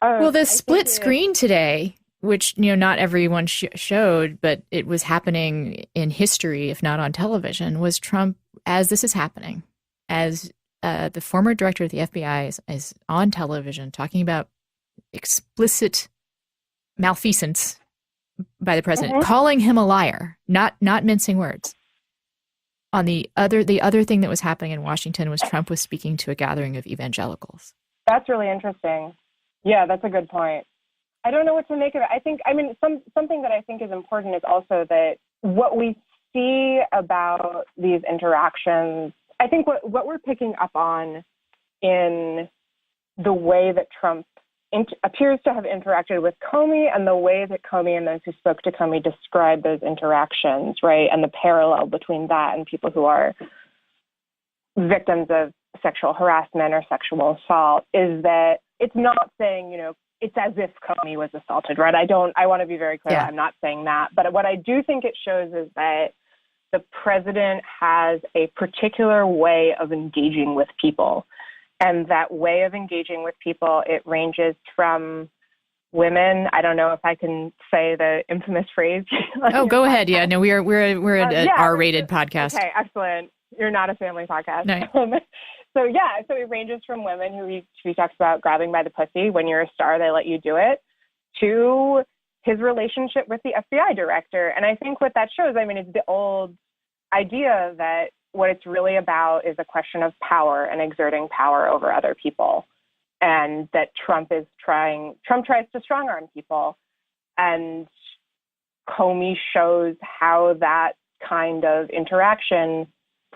Well, the split screen today, which, not everyone showed, but it was happening in history, if not on television, was Trump, as this is happening, as the former director of the FBI is on television talking about explicit malfeasance by the president, calling him a liar, not mincing words. On the other thing that was happening in Washington was Trump was speaking to a gathering of evangelicals. That's really interesting. Yeah, that's a good point. I don't know what to make of it. Something that I think is important is also that what we see about these interactions, I think what we're picking up on in the way that Trump appears to have interacted with Comey and the way that Comey and those who spoke to Comey describe those interactions, right, and the parallel between that and people who are victims of sexual harassment or sexual assault is that it's not saying, it's as if Comey was assaulted, right? I want to be very clear. Yeah. I'm not saying that. But what I do think it shows is that the president has a particular way of engaging with people. And that way of engaging with people, it ranges from women. I don't know if I can say the infamous phrase. Go ahead. Yeah, no, we're an R-rated podcast. Okay, excellent. You're not a family podcast. No. So it ranges from women who he talks about grabbing by the pussy. When you're a star, they let you do it, to his relationship with the FBI director. And I think what that shows, it's the old idea that what it's really about is a question of power and exerting power over other people. And that Trump tries to strong arm people. And Comey shows how that kind of interaction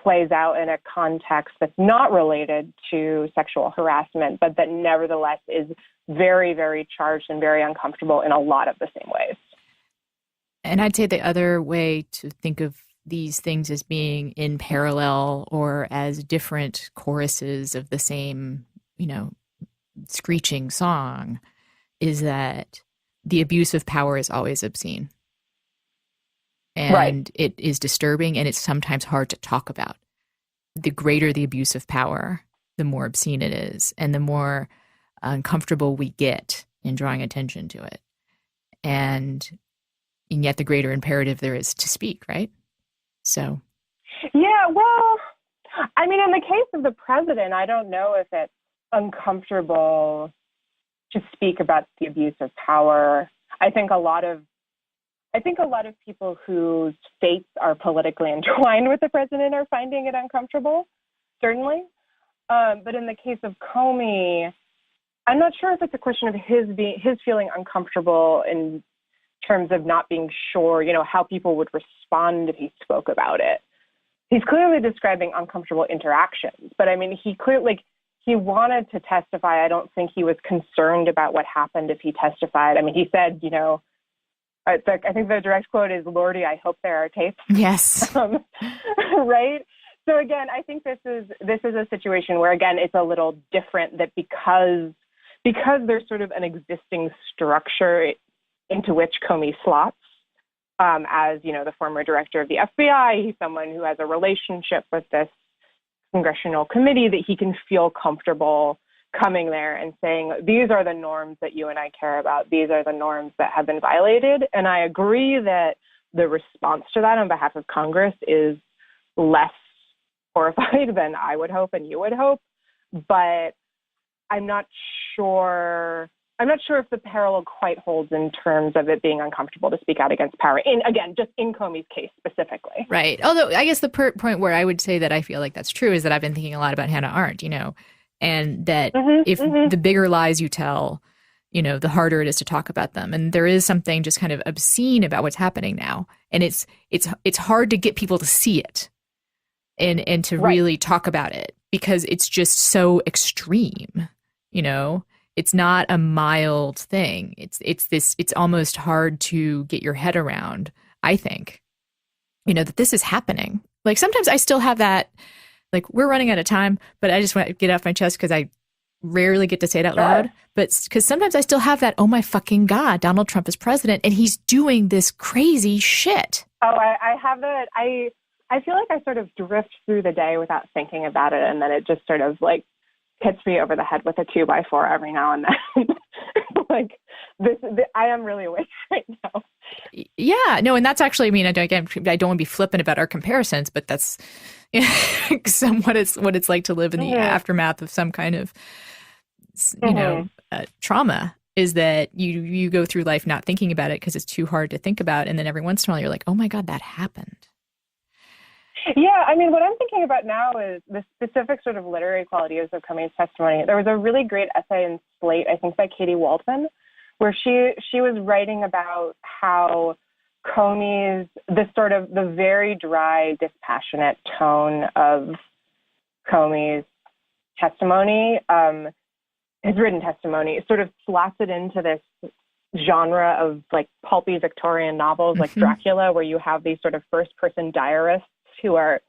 plays out in a context that's not related to sexual harassment, but that nevertheless is very, very charged and very uncomfortable in a lot of the same ways. And I'd say the other way to think of these things as being in parallel or as different choruses of the same, screeching song is that the abuse of power is always obscene. And It is disturbing, and it's sometimes hard to talk about. The greater the abuse of power, the more obscene it is, and the more uncomfortable we get in drawing attention to it. And yet the greater imperative there is to speak, right? So. Yeah, well, in the case of the president, I don't know if it's uncomfortable to speak about the abuse of power. I think a lot of people whose fates are politically entwined with the president are finding it uncomfortable, certainly. But in the case of Comey, I'm not sure if it's a question of his feeling uncomfortable in terms of not being sure, how people would respond if he spoke about it. He's clearly describing uncomfortable interactions, but he wanted to testify. I don't think he was concerned about what happened if he testified. He said, I think the direct quote is, "Lordy, I hope there are tapes." Yes. Right. So again, I think this is a situation where, again, it's a little different, that because there's sort of an existing structure into which Comey slots, as, the former director of the FBI, he's someone who has a relationship with this congressional committee, that he can feel comfortable coming there and saying, these are the norms that you and I care about. These are the norms that have been violated. And I agree that the response to that on behalf of Congress is less horrified than I would hope and you would hope. But I'm not sure if the parallel quite holds in terms of it being uncomfortable to speak out against power. Just in Comey's case specifically. Right. Although I guess the point where I would say that I feel like that's true is that I've been thinking a lot about Hannah Arendt, and that the bigger lies you tell, the harder it is to talk about them. And there is something just kind of obscene about what's happening now. And it's hard to get people to see it and to really talk about it, because it's just so extreme, It's not a mild thing. It's almost hard to get your head around, I think, that this is happening. Like, sometimes I still have that, like, we're running out of time, but I just want to get off my chest because I rarely get to say it out loud. But because sometimes I still have that, oh my fucking God, Donald Trump is president and he's doing this crazy shit. Oh, I have that. I feel like I sort of drift through the day without thinking about it. And then it just sort of like hits me over the head with a 2x4 every now and then. Like I am really awake right now. Yeah, no. And that's actually, I don't want to be flippant about our comparisons, but that's somewhat what it's like to live in the aftermath of some kind of, trauma, is that you go through life not thinking about it because it's too hard to think about. And then every once in a while you're like, oh my God, that happened. Yeah, what I'm thinking about now is the specific sort of literary qualities of Comey's testimony. There was a really great essay in Slate, I think by Katie Walton, where she was writing about how Comey's, the very dry, dispassionate tone of Comey's testimony, his written testimony, sort of slots it into this genre of like pulpy Victorian novels like Dracula, where you have these sort of first-person diarists who are,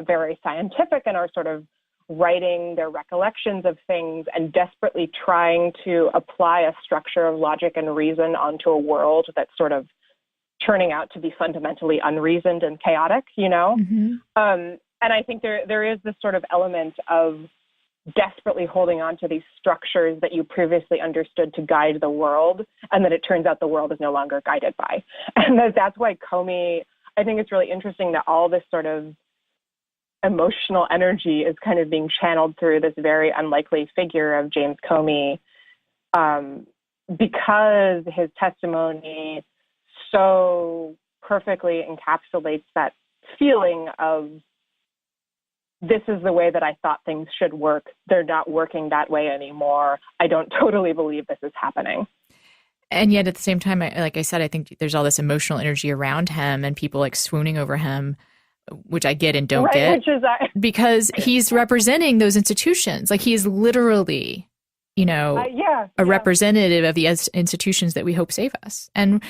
very scientific and are sort of writing their recollections of things and desperately trying to apply a structure of logic and reason onto a world that's sort of turning out to be fundamentally unreasoned and chaotic, And I think there is this sort of element of desperately holding on to these structures that you previously understood to guide the world, and that it turns out the world is no longer guided by. And that's why Comey, I think it's really interesting that all this sort of emotional energy is kind of being channeled through this very unlikely figure of James Comey, because his testimony so perfectly encapsulates that feeling of, this is the way that I thought things should work. They're not working that way anymore. I don't totally believe this is happening. And yet at the same time, like I said, I think there's all this emotional energy around him and people like swooning over him, which I get and don't get, because he's representing those institutions. Like, he is literally, a representative of the institutions that we hope save us. And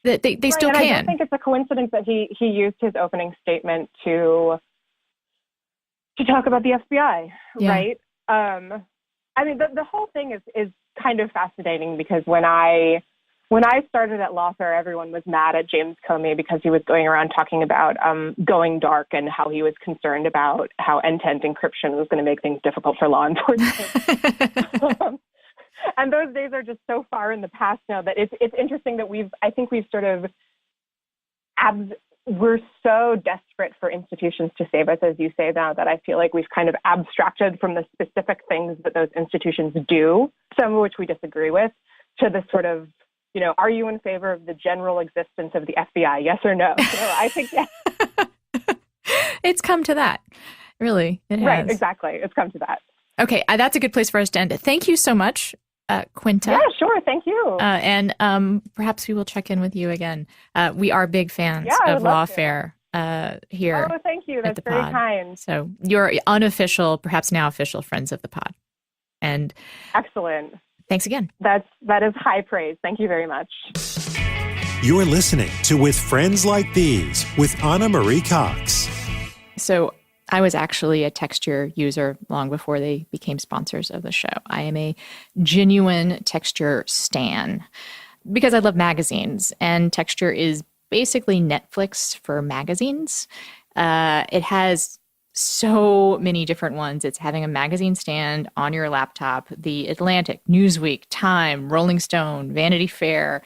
that they still can. I don't think it's a coincidence that he used his opening statement to talk about the FBI, right? The whole thing is kind of fascinating, because when I started at Lawfare, everyone was mad at James Comey because he was going around talking about going dark and how he was concerned about how end-to-end encryption was going to make things difficult for law enforcement. And those days are just so far in the past now that it's interesting that we're so desperate for institutions to save us, as you say now, that I feel like we've kind of abstracted from the specific things that those institutions do, some of which we disagree with, to the sort of, are you in favor of the general existence of the FBI? Yes or no? So I think yes. It's come to that. Really, it has. Right, exactly. It's come to that. Okay, that's a good place for us to end it. Thank you so much, Quinta. Yeah, sure. Thank you. And perhaps we will check in with you again. We are big fans of Lawfare here. Oh, thank you. That's very kind. So you're unofficial, perhaps now official friends of the pod. And excellent. Thanks again. That is high praise. Thank you very much. You're listening to With Friends Like These with Anna Marie Cox. So I was actually a Texture user long before they became sponsors of the show. I am a genuine Texture stan because I love magazines, and Texture is basically Netflix for magazines. It has so many different ones. It's having a magazine stand on your laptop, The Atlantic, Newsweek, Time, Rolling Stone, Vanity Fair,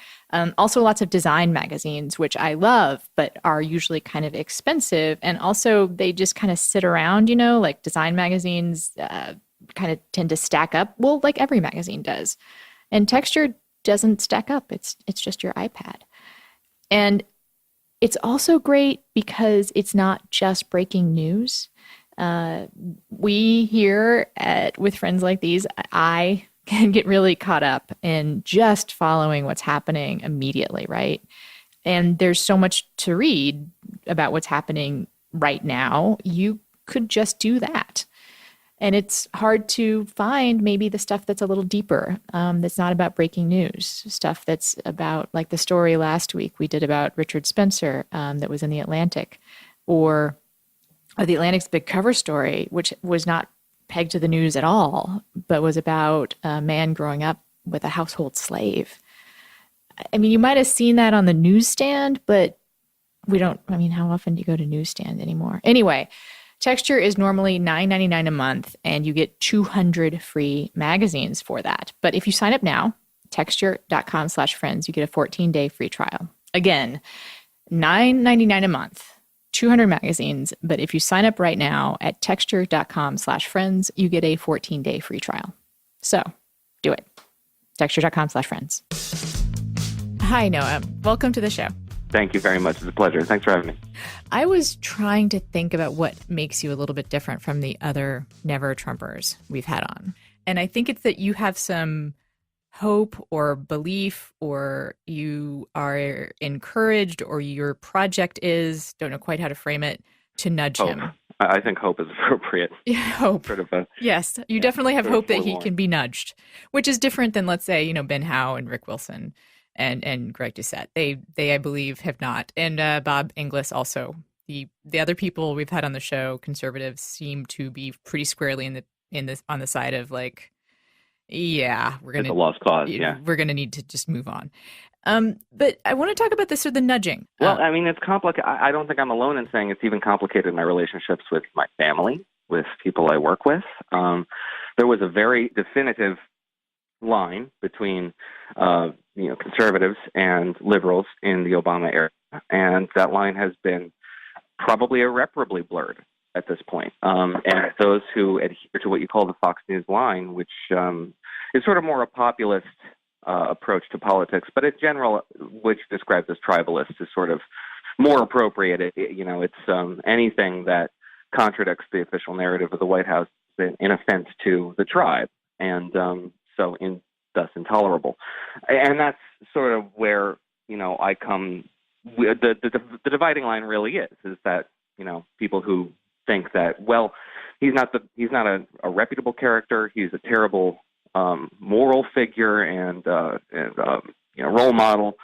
also lots of design magazines, which I love, but are usually kind of expensive. And also they just kind of sit around, like design magazines kind of tend to stack up. Well, like every magazine does. And Texture doesn't stack up. It's just your iPad. And it's also great because it's not just breaking news. We here With Friends Like These, I can get really caught up in just following what's happening immediately, right? And there's so much to read about what's happening right now. You could just do that. And it's hard to find maybe the stuff that's a little deeper, that's not about breaking news, stuff that's about, like the story last week we did about Richard Spencer that was in The Atlantic, or The Atlantic's big cover story, which was not pegged to the news at all, but was about a man growing up with a household slave. I mean, you might have seen that on the newsstand, but how often do you go to newsstand anymore? Anyway, Texture is normally $9.99 a month, and you get 200 free magazines for that. But if you sign up now, texture.com/friends, you get a 14-day free trial. Again, $9.99 a month, 200 magazines. But if you sign up right now at texture.com/friends, you get a 14-day free trial. So do it. Texture.com/friends. Hi, Noah. Welcome to the show. Thank you very much. It's a pleasure. Thanks for having me. I was trying to think about what makes you a little bit different from the other Never Trumpers we've had on. And I think it's that you have some hope or belief, or you are encouraged, or your project is, don't know quite how to frame it, to nudge Hope. him. I think hope is appropriate. Yeah, hope. Sort of yes, you definitely have hope that he forlorn. can be nudged, which is different than, let's say, Ben Howe and Rick Wilson and Greg Doucette. They I believe have not, and Bob Inglis also. The other people we've had on the show, conservatives, seem to be pretty squarely on the side of like, yeah, It's a lost cause. Yeah. we're gonna need to just move on. But I want to talk about this sort of the nudging. Well, I mean, it's complicated. I don't think I'm alone in saying it's even complicated in my relationships with my family, with people I work with. There was a very definitive line between conservatives and liberals in the Obama era, and that line has been probably irreparably blurred at this point. And those who adhere to what you call the Fox News line, which is sort of more a populist approach to politics, but in general, which describes as tribalist, is sort of more appropriate. It's anything that contradicts the official narrative of the White House in offense to the tribe, and thus intolerable. And that's sort of where I come. The dividing line really is that people who think that, well, he's not a reputable character, he's a terrible moral figure and role model,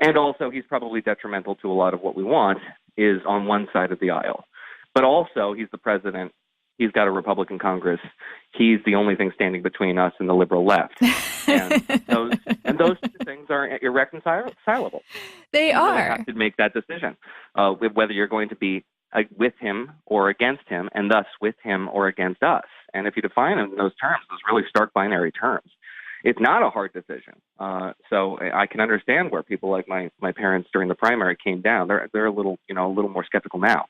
and also he's probably detrimental to a lot of what we want, is on one side of the aisle. But also he's the president. He's got a Republican Congress. He's the only thing standing between us and the liberal left. And those two things are irreconcilable. They are. You have to make that decision, whether you're going to be with him or against him, and thus with him or against us. And if you define it in those terms, those really stark binary terms, it's not a hard decision. So I can understand where people like my parents during the primary came down. They're a little more skeptical now,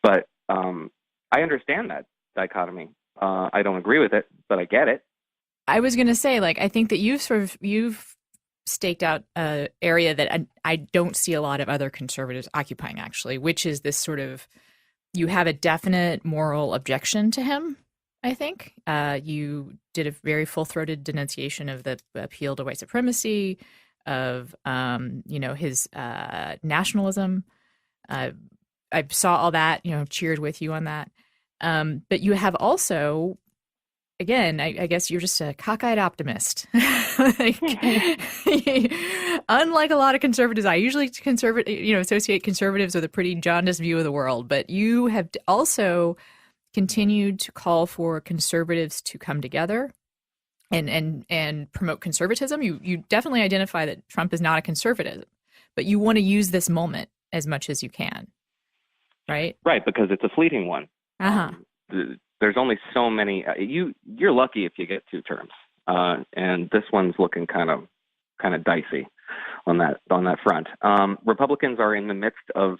but I understand that dichotomy. I don't agree with it, but I get it. I was going to say, I think that you've staked out an area that I don't see a lot of other conservatives occupying, actually, which is this sort of, you have a definite moral objection to him, I think. You did a very full-throated denunciation of the appeal to white supremacy, of, his nationalism. I saw all that, cheered with you on that. But you have also again, I guess you're just a cockeyed optimist. Like, unlike a lot of conservatives, I usually associate conservatives with a pretty jaundiced view of the world. But you have also continued to call for conservatives to come together and promote conservatism. You definitely identify that Trump is not a conservative, but you want to use this moment as much as you can, right? Right, because it's a fleeting one. There's only so many. You're lucky if you get 2 terms, and this one's looking kind of dicey on that front. Republicans are in the midst of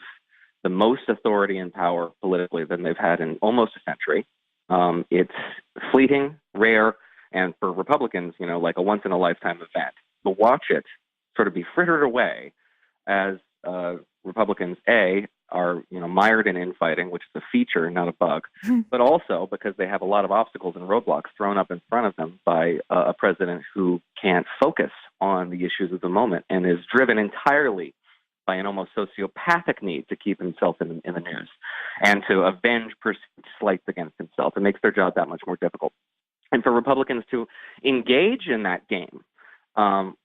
the most authority and power politically than they've had in almost a century. It's fleeting, rare, and for Republicans, like a once-in-a-lifetime event. But watch it sort of be frittered away as Republicans, are mired in infighting, which is a feature, not a bug, but also because they have a lot of obstacles and roadblocks thrown up in front of them by a president who can't focus on the issues of the moment and is driven entirely by an almost sociopathic need to keep himself in the news and to avenge perceived slights against himself. It makes their job that much more difficult. And for Republicans to engage in that game,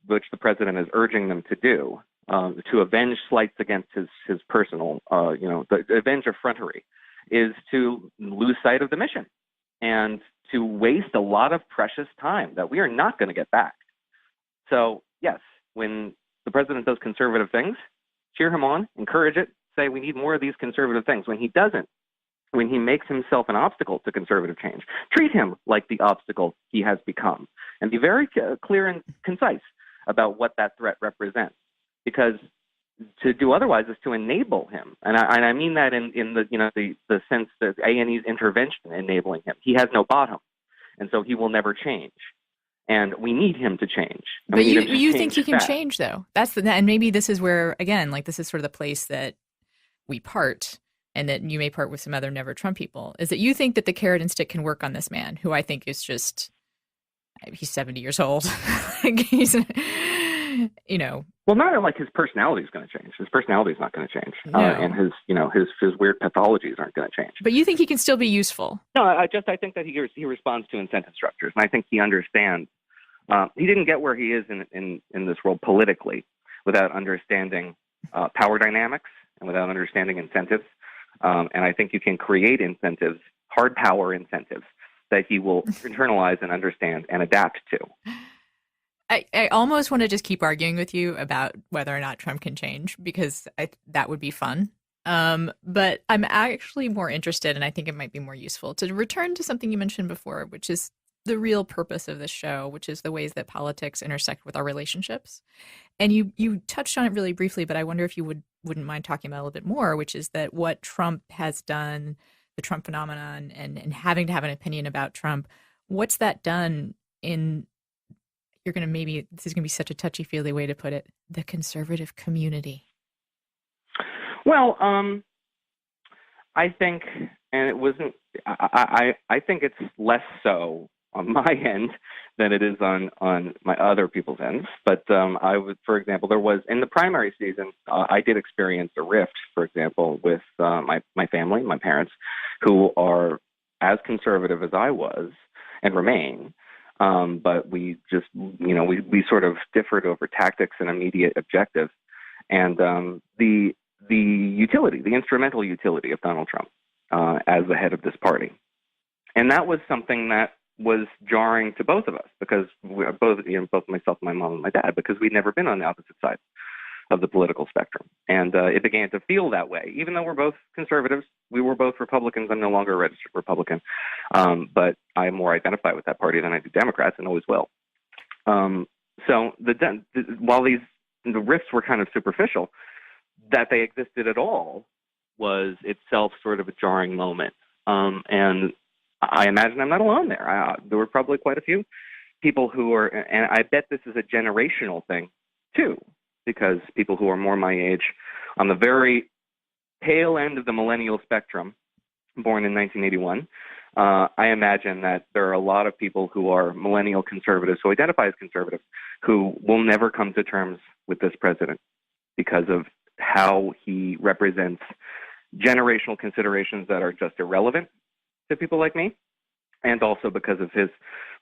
which the president is urging them to do, to avenge slights against his personal, the avenge effrontery, is to lose sight of the mission and to waste a lot of precious time that we are not going to get back. So, yes, when the president does conservative things, cheer him on, encourage it, say we need more of these conservative things. When he doesn't, when he makes himself an obstacle to conservative change, treat him like the obstacle he has become and be very clear and concise about what that threat represents. Because to do otherwise is to enable him, and I mean that in the sense that A&E's intervention enabling him. He has no bottom, and so he will never change. And we need him to change. But you think he can change, though? And maybe this is where, again, like this is sort of the place that we part, and that you may part with some other Never Trump people, is that you think that the carrot and stick can work on this man, who I think is just, he's 70 years old. Like he's, Well, not like his personality is going to change. His personality is not going to change. No. And his weird pathologies aren't going to change. But you think he can still be useful? No, I think that he responds to incentive structures, and I think he understands. He didn't get where he is in this world politically without understanding power dynamics and without understanding incentives. And I think you can create incentives, hard power incentives, that he will internalize and understand and adapt to. I almost want to just keep arguing with you about whether or not Trump can change, because that would be fun. But I'm actually more interested, and I think it might be more useful, to return to something you mentioned before, which is the real purpose of this show, which is the ways that politics intersect with our relationships. And you touched on it really briefly, but I wonder if you wouldn't mind talking about it a little bit more, which is that what Trump has done, the Trump phenomenon, and having to have an opinion about Trump, what's that done in, this is going to be such a touchy-feely way to put it, the conservative community? Well, I think, and it wasn't, I think it's less so on my end than it is on my other people's ends. But I would, for example, there was, in the primary season, I did experience a rift, for example, with my family, my parents, who are as conservative as I was and remain. But we just, we sort of differed over tactics and immediate objectives. And the utility, the instrumental utility of Donald Trump as the head of this party. And that was something that was jarring to both of us, because both myself, my mom, and my dad, because we'd never been on the opposite side of the political spectrum. And it began to feel that way. Even though we're both conservatives, we were both Republicans. I'm no longer a registered Republican, but I more identify with that party than I do Democrats, and always will. So while the rifts were kind of superficial, that they existed at all was itself sort of a jarring moment. And I imagine I'm not alone there. There were probably quite a few people who were, and I bet this is a generational thing too, because people who are more my age, on the very tail end of the millennial spectrum, born in 1981, I imagine that there are a lot of people who are millennial conservatives, who identify as conservatives, who will never come to terms with this president because of how he represents generational considerations that are just irrelevant to people like me, and also because of his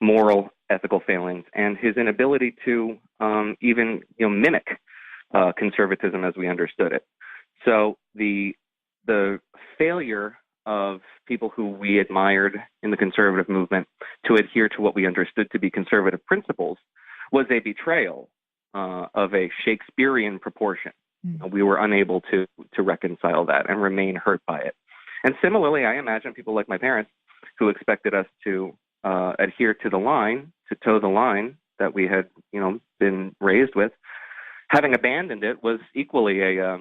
moral, ethical failings and his inability to even mimic conservatism as we understood it. So the failure of people who we admired in the conservative movement to adhere to what we understood to be conservative principles was a betrayal of a Shakespearean proportion. We were unable to reconcile that and remain hurt by it. And similarly, I imagine people like my parents who expected us to adhere to the line, to toe the line that we had, been raised with, having abandoned it was equally a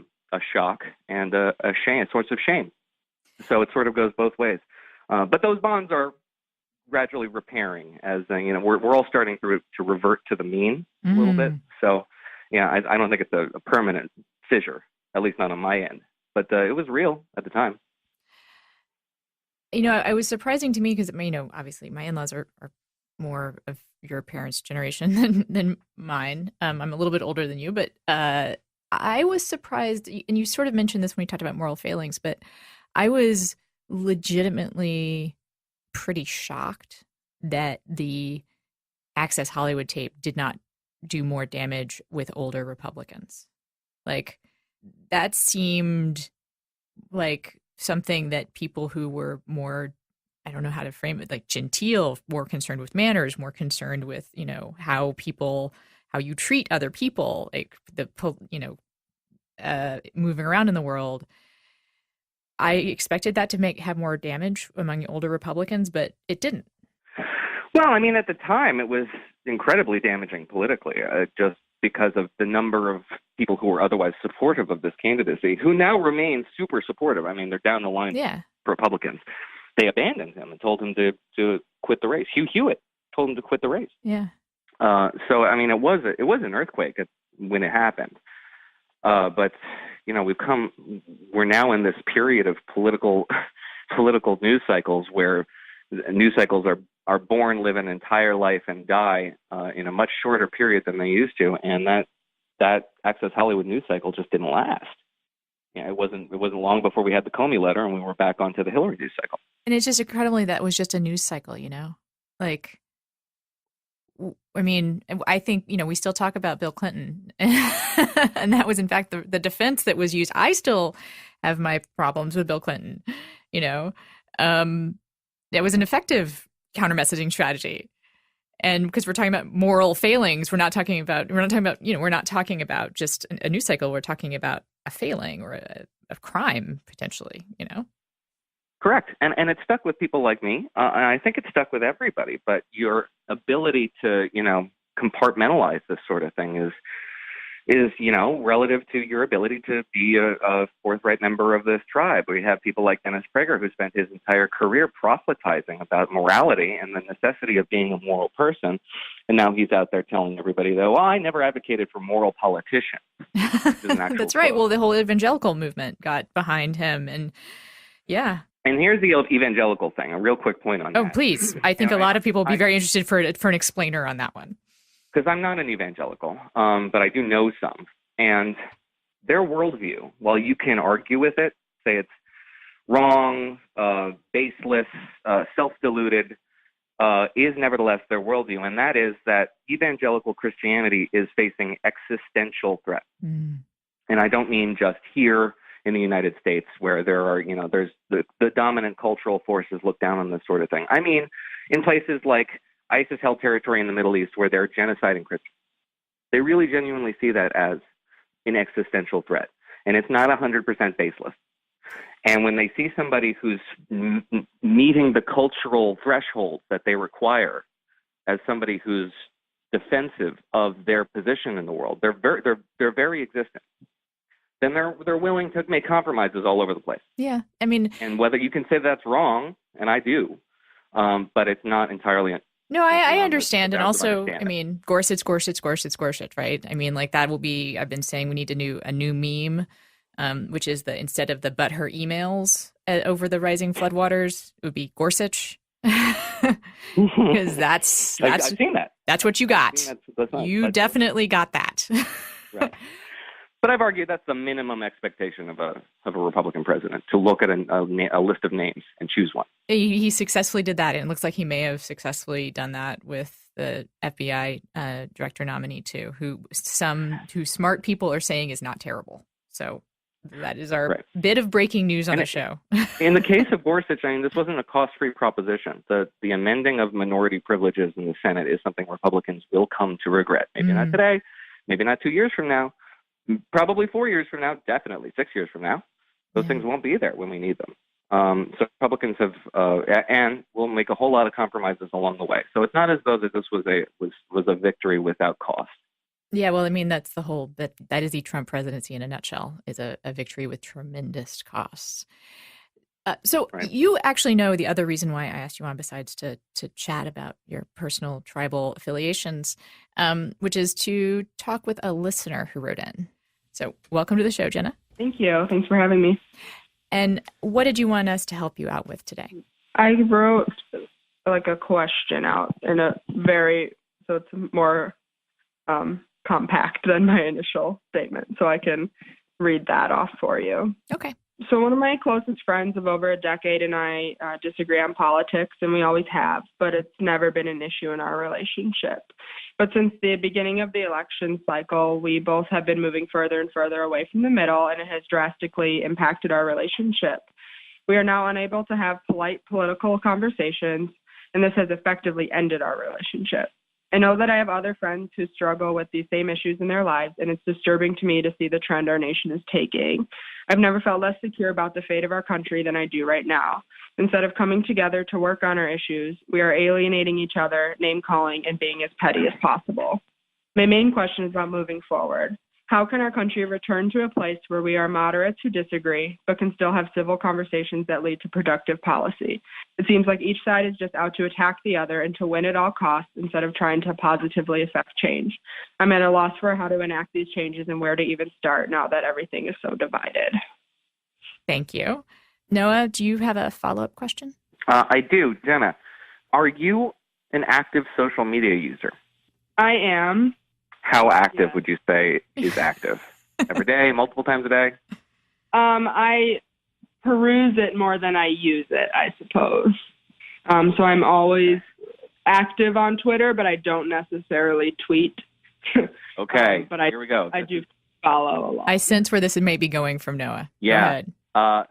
shock and a shame, a source of shame. So it sort of goes both ways. But those bonds are gradually repairing as, we're all starting to revert to the mean a little bit. So, yeah, I don't think it's a permanent fissure, at least not on my end. But it was real at the time. It was surprising to me because, obviously my in-laws are more of your parents' generation than mine. I'm a little bit older than you, but I was surprised, and you sort of mentioned this when we talked about moral failings, but I was legitimately pretty shocked that the Access Hollywood tape did not do more damage with older Republicans. Like, that seemed like something that people who were more, I don't know how to frame it, like genteel, more concerned with manners, more concerned with, how you treat other people, like moving around in the world. I expected that to have more damage among older Republicans, but it didn't. Well, at the time, it was incredibly damaging politically, just because of the number of people who were otherwise supportive of this candidacy, who now remain super supportive. They're down the line Republicans. They abandoned him and told him to quit the race. Hugh Hewitt told him to quit the race. Yeah. So it was an earthquake when it happened. But we're now in this period of political news cycles where news cycles are born, live an entire life, and die in a much shorter period than they used to, and that Access Hollywood news cycle just didn't last. It wasn't long before we had the Comey letter, and we were back onto the Hillary news cycle. And it's just incredibly that was just a news cycle, like. I think, we still talk about Bill Clinton, and that was, in fact, the defense that was used. I still have my problems with Bill Clinton, it was an effective counter-messaging strategy. And because we're talking about moral failings, we're not talking about just a news cycle. We're talking about a failing or a crime, potentially, Correct. And it stuck with people like me. And I think it stuck with everybody. But your ability to, compartmentalize this sort of thing is relative to your ability to be a forthright member of this tribe. We have people like Dennis Prager, who spent his entire career proselytizing about morality and the necessity of being a moral person. And now he's out there telling everybody, though, I never advocated for moral politicians. That's right. Well, the whole evangelical movement got behind him. And yeah. And here's the evangelical thing, a real quick point on that. Oh, please. I think a lot of people will be very interested for an explainer on that one. Because I'm not an evangelical, but I do know some. And their worldview, while you can argue with it, say it's wrong, baseless, self-deluded, is nevertheless their worldview. And that is that evangelical Christianity is facing existential threat. And I don't mean just here in the United States, where there are, there's the dominant cultural forces look down on this sort of thing. I mean, in places like ISIS-held territory in the Middle East, where they're genociding Christians, they really genuinely see that as an existential threat, and it's not 100% baseless. And when they see somebody who's meeting the cultural threshold that they require as somebody who's defensive of their position in the world, their very existence, then they're willing to make compromises all over the place. Yeah, and whether you can say that's wrong, and I do, but it's not entirely. No, I understand, and also, Gorsuch, right? Like that will be. I've been saying we need a new meme, which is instead of the butthurt emails over the rising floodwaters, it would be Gorsuch, because that's I've seen that. That's what you got. That's you definitely got that. Right. But I've argued that's the minimum expectation of a Republican president, to look at a list of names and choose one. He successfully did that, and it looks like he may have successfully done that with the FBI director nominee too, who smart people are saying is not terrible. So that is our bit of breaking news on the show. In the case of Gorsuch, I mean, this wasn't a cost-free proposition. The amending of minority privileges in the Senate is something Republicans will come to regret. Maybe not today, maybe not 2 years from now, probably 4 years from now, definitely 6 years from now. Those things won't be there when we need them. So Republicans have and will make a whole lot of compromises along the way. So it's not as though that this was a victory without cost. Yeah, well, I mean, that's the whole that is the Trump presidency in a nutshell, is a victory with tremendous costs. So you actually know the other reason why I asked you on, besides to chat about your personal tribal affiliations, which is to talk with a listener who wrote in. So welcome to the show, Jenna. Thank you. Thanks for having me. And what did you want us to help you out with today? I wrote a question out so it's more compact than my initial statement, so I can read that off for you. Okay. So one of my closest friends of over a decade and I disagree on politics, and we always have, but it's never been an issue in our relationship. But since the beginning of the election cycle, we both have been moving further and further away from the middle, and it has drastically impacted our relationship. We are now unable to have polite political conversations, and this has effectively ended our relationship. I know that I have other friends who struggle with these same issues in their lives, and it's disturbing to me to see the trend our nation is taking. I've never felt less secure about the fate of our country than I do right now. Instead of coming together to work on our issues, we are alienating each other, name-calling, and being as petty as possible. My main question is about moving forward. How can our country return to a place where we are moderates who disagree, but can still have civil conversations that lead to productive policy? It seems like each side is just out to attack the other and to win at all costs instead of trying to positively affect change. I'm at a loss for how to enact these changes and where to even start now that everything is so divided. Thank you. Noah, do you have a follow-up question? I do. Jenna, are you an active social media user? I am. How active would you say is active? Every day, multiple times a day? I peruse it more than I use it, I suppose. So I'm always active on Twitter, but I don't necessarily tweet. Okay, but here we go. I do follow a lot. I sense where this may be going from Noah. Yeah. Go ahead.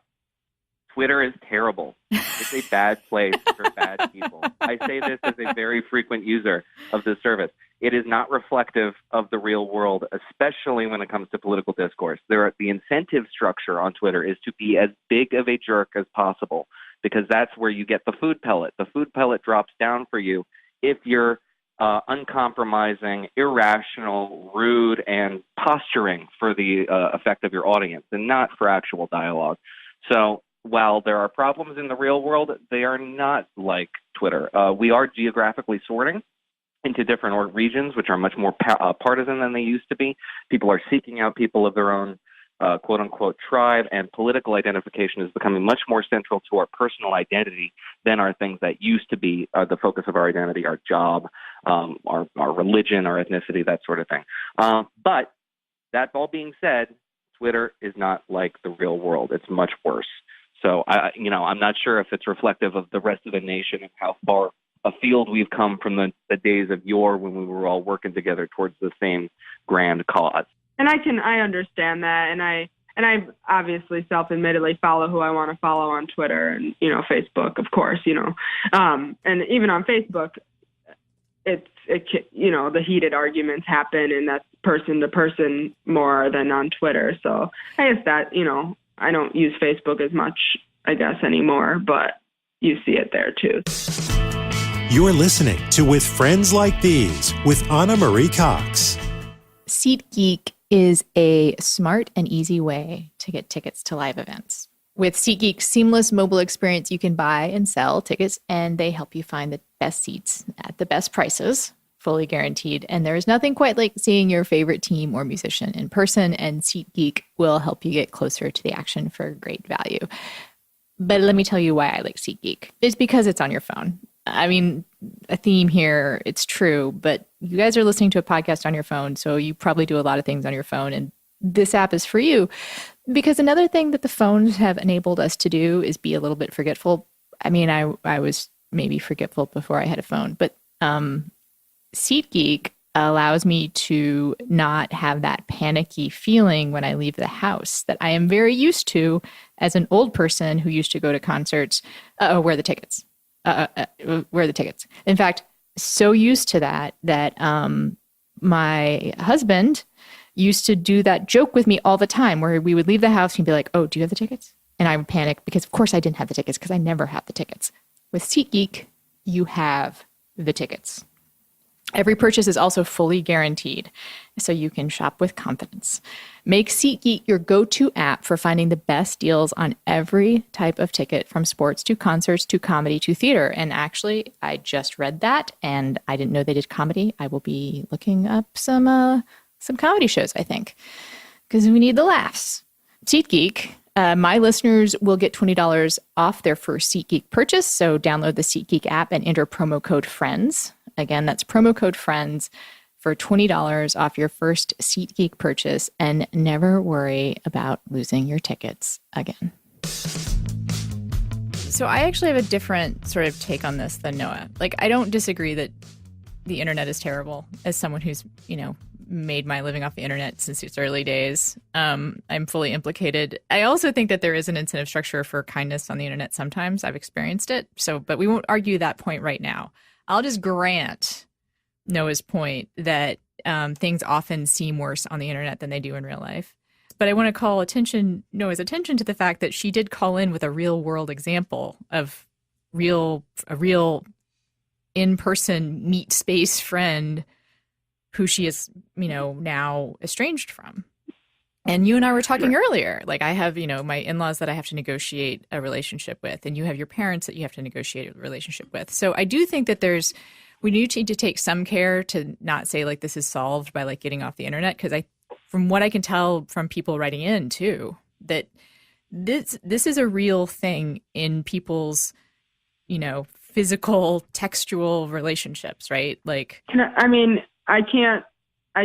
Twitter is terrible. It's a bad place for bad people. I say this as a very frequent user of this service. It is not reflective of the real world, especially when it comes to political discourse. The incentive structure on Twitter is to be as big of a jerk as possible, because that's where you get the food pellet. The food pellet drops down for you if you're uncompromising, irrational, rude, and posturing for the effect of your audience, and not for actual dialogue. So while there are problems in the real world, they are not like Twitter. We are geographically sorting into different regions, which are much more partisan than they used to be. People are seeking out people of their own quote-unquote tribe, and political identification is becoming much more central to our personal identity than are things that used to be the focus of our identity, our job, our religion, our ethnicity, that sort of thing. But that all being said, Twitter is not like the real world. It's much worse. So, I'm not sure if it's reflective of the rest of the nation and how far afield we've come from the days of yore when we were all working together towards the same grand cause. And I understand that, and I obviously self-admittedly follow who I want to follow on Twitter and Facebook, of course, and even on Facebook, the heated arguments happen, and that's person to person more than on Twitter. So I guess that I don't use Facebook as much, I guess, anymore, but you see it there too. You're listening to With Friends Like These with Anna Marie Cox. SeatGeek is a smart and easy way to get tickets to live events. With SeatGeek's seamless mobile experience, you can buy and sell tickets, and they help you find the best seats at the best prices, fully guaranteed. And there is nothing quite like seeing your favorite team or musician in person, and SeatGeek will help you get closer to the action for great value. But let me tell you why I like SeatGeek. It's because it's on your phone. I mean, a theme here, it's true, but you guys are listening to a podcast on your phone, so you probably do a lot of things on your phone, and this app is for you. Because another thing that the phones have enabled us to do is be a little bit forgetful. I mean, I was maybe forgetful before I had a phone, but SeatGeek allows me to not have that panicky feeling when I leave the house that I am very used to as an old person who used to go to concerts. Where are the tickets? Where are the tickets? In fact, so used to that my husband used to do that joke with me all the time where we would leave the house and he'd be like, "Oh, do you have the tickets?" And I would panic because of course I didn't have the tickets because I never have the tickets. With SeatGeek, you have the tickets. Every purchase is also fully guaranteed, so you can shop with confidence. Make SeatGeek your go-to app for finding the best deals on every type of ticket, from sports to concerts to comedy to theater. And actually, I just read that, and I didn't know they did comedy. I will be looking up some comedy shows, I think, because we need the laughs. SeatGeek. My listeners will get $20 off their first SeatGeek purchase, so download the SeatGeek app and enter promo code FRIENDS. Again, that's promo code FRIENDS for $20 off your first SeatGeek purchase, and never worry about losing your tickets again. So I actually have a different sort of take on this than Noah. Like, I don't disagree that the internet is terrible. As someone who's, made my living off the internet since its early days, I'm fully implicated. I also think that there is an incentive structure for kindness on the internet sometimes. I've experienced it. But we won't argue that point right now. I'll just grant Noah's point that things often seem worse on the internet than they do in real life. But I want to call Noah's attention to the fact that she did call in with a real world example of a real in-person meet space friend who she is, now estranged from. And you and I were talking earlier, like I have, my in-laws that I have to negotiate a relationship with, and you have your parents that you have to negotiate a relationship with. So I do think that we need to take some care to not say like this is solved by like getting off the internet. Because from what I can tell from people writing in too, that this is a real thing in people's, physical, textual relationships, right? Like, I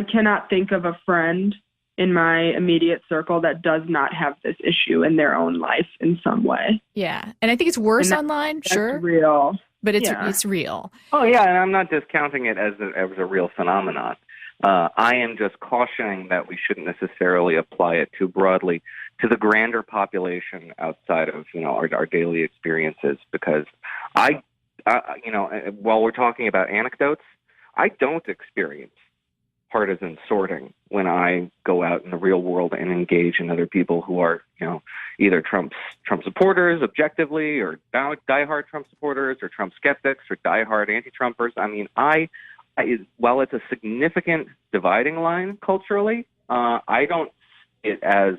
cannot think of a friend in my immediate circle that does not have this issue in their own life in some way. Yeah. And I think it's worse online, sure. That's real. But it's real. Oh, yeah, and I'm not discounting it as a real phenomenon. I am just cautioning that we shouldn't necessarily apply it too broadly to the grander population outside of our daily experiences, because while we're talking about anecdotes, I don't experience partisan sorting when I go out in the real world and engage in other people who are, either Trump supporters objectively, or diehard Trump supporters, or Trump skeptics, or diehard anti-Trumpers. I mean, while it's a significant dividing line culturally, I don't see it as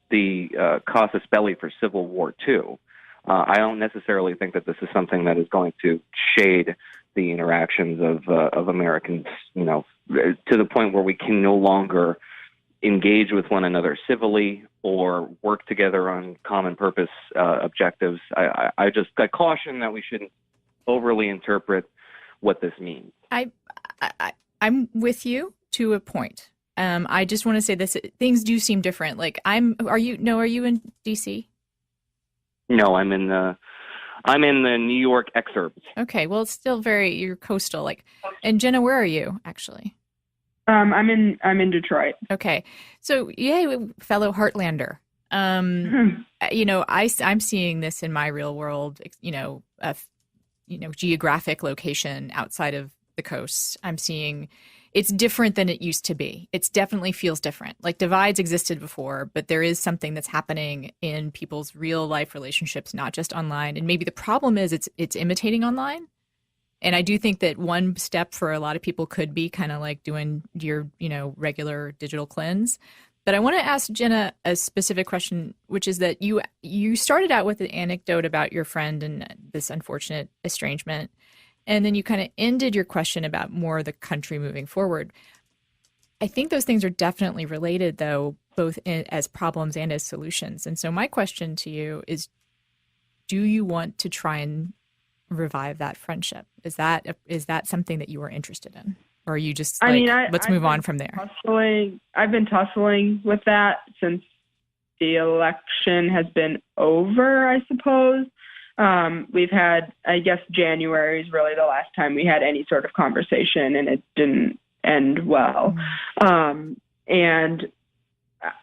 the casus belli for Civil War II. I don't necessarily think that this is something that is going to shade the interactions of Americans, to the point where we can no longer engage with one another civilly or work together on common purpose objectives. I caution that we shouldn't overly interpret what this means. I'm with you to a point. I just want to say this: things do seem different. Like, are you in DC? No, I'm in the New York exurbs. Okay, well, it's still you're coastal. Like, and Jenna, where are you actually? I'm in Detroit. Okay, so fellow Heartlander. I'm seeing this in my real world. Geographic location outside of the coast. I'm seeing it's different than it used to be. It definitely feels different. Like, divides existed before, but there is something that's happening in people's real life relationships, not just online. And maybe the problem is it's imitating online. And I do think that one step for a lot of people could be kind of like doing your, regular digital cleanse. But I want to ask Jenna a specific question, which is that you started out with an anecdote about your friend and this unfortunate estrangement. And then you kind of ended your question about more the country moving forward. I think those things are definitely related, though, both as problems and as solutions. And so my question to you is, do you want to try and revive that friendship? Is that something that you are interested in? Or are you just like, let's move on from there? I've been tussling with that since the election has been over, I suppose. We've had, I guess January is really the last time we had any sort of conversation, and it didn't end well. And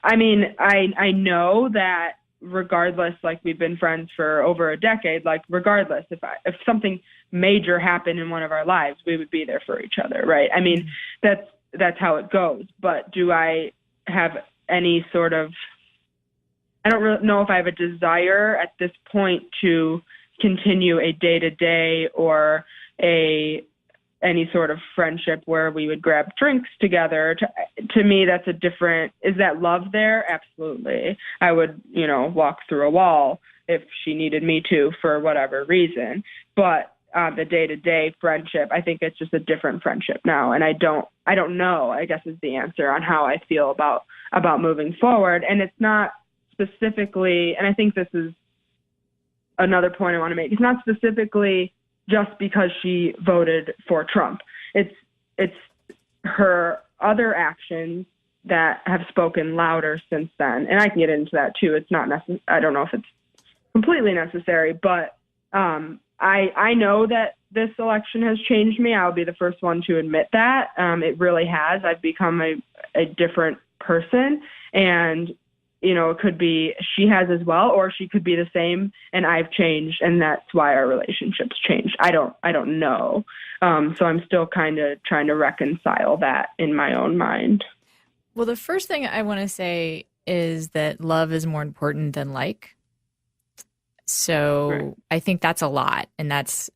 I mean, I know that regardless, like we've been friends for over a decade, like regardless, if something major happened in one of our lives, we would be there for each other, right? I mean, that's how it goes. But do I have any sort of, I don't really know if I have a desire at this point to continue a day-to-day or any sort of friendship where we would grab drinks together. To me, that's a different, is that love there? Absolutely. I would, walk through a wall if she needed me to for whatever reason. But the day-to-day friendship, I think it's just a different friendship now. And I don't know, I guess is the answer on how I feel about moving forward. And it's not specifically, and I think this is another point I want to make, it's not specifically just because she voted for Trump. It's her other actions that have spoken louder since then. And I can get into that too. It's not I don't know if it's completely necessary, but I know that this election has changed me. I'll be the first one to admit that. It really has. I've become a different person, and it could be she has as well, or she could be the same and I've changed, and that's why our relationship's changed. I don't know. So I'm still kind of trying to reconcile that in my own mind. Well, the first thing I want to say is that love is more important than like. So right. I think that's a lot, and that's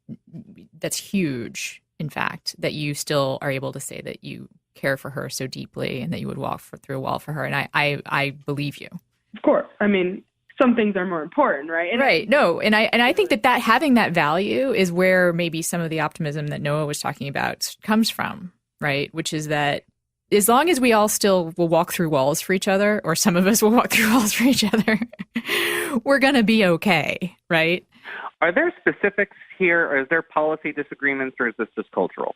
huge, in fact, that you still are able to say that you care for her so deeply and that you would walk through a wall for her. And I believe you. Of course. I mean, some things are more important, right? And right. No. And I think that having that value is where maybe some of the optimism that Noah was talking about comes from, right? Which is that as long as we all still will walk through walls for each other, or some of us will walk through walls for each other, we're going to be okay, right? Are there specifics here, or is there policy disagreements, or is this just cultural?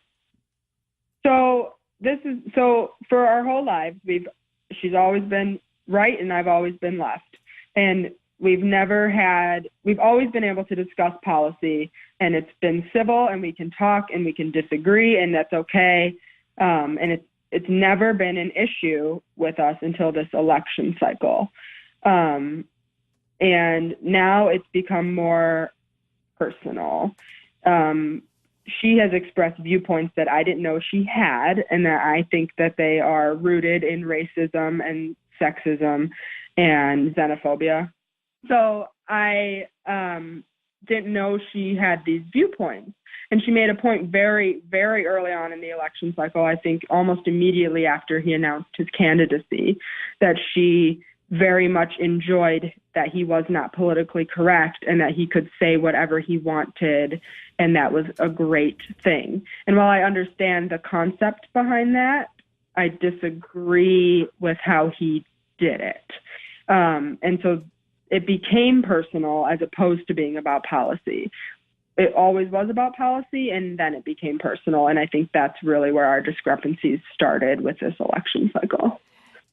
So for our whole lives, she's always been right and I've always been left. And we've always been able to discuss policy, and it's been civil, and we can talk and we can disagree, and that's okay. And it's never been an issue with us until this election cycle. And now it's become more personal. She has expressed viewpoints that I didn't know she had, and that I think that they are rooted in racism and sexism and xenophobia. So I didn't know she had these viewpoints. And she made a point very, very early on in the election cycle, I think almost immediately after he announced his candidacy, that she very much enjoyed that he was not politically correct and that he could say whatever he wanted, and that was a great thing. And while I understand the concept behind that, I disagree with how he did it. And so it became personal as opposed to being about policy. It always was about policy, and then it became personal. And I think that's really where our discrepancies started with this election cycle.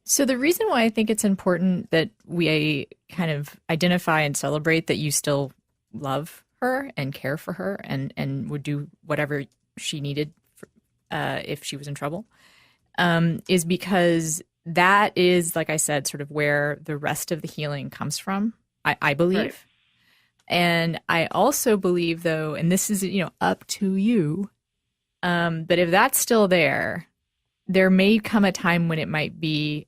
So the reason why I think it's important that we kind of identify and celebrate that you still love her and care for her and would do whatever she needed if she was in trouble is because that is, like I said, sort of where the rest of the healing comes from, I believe. Right. And I also believe, though, and this is, up to you, but if that's still there may come a time when it might be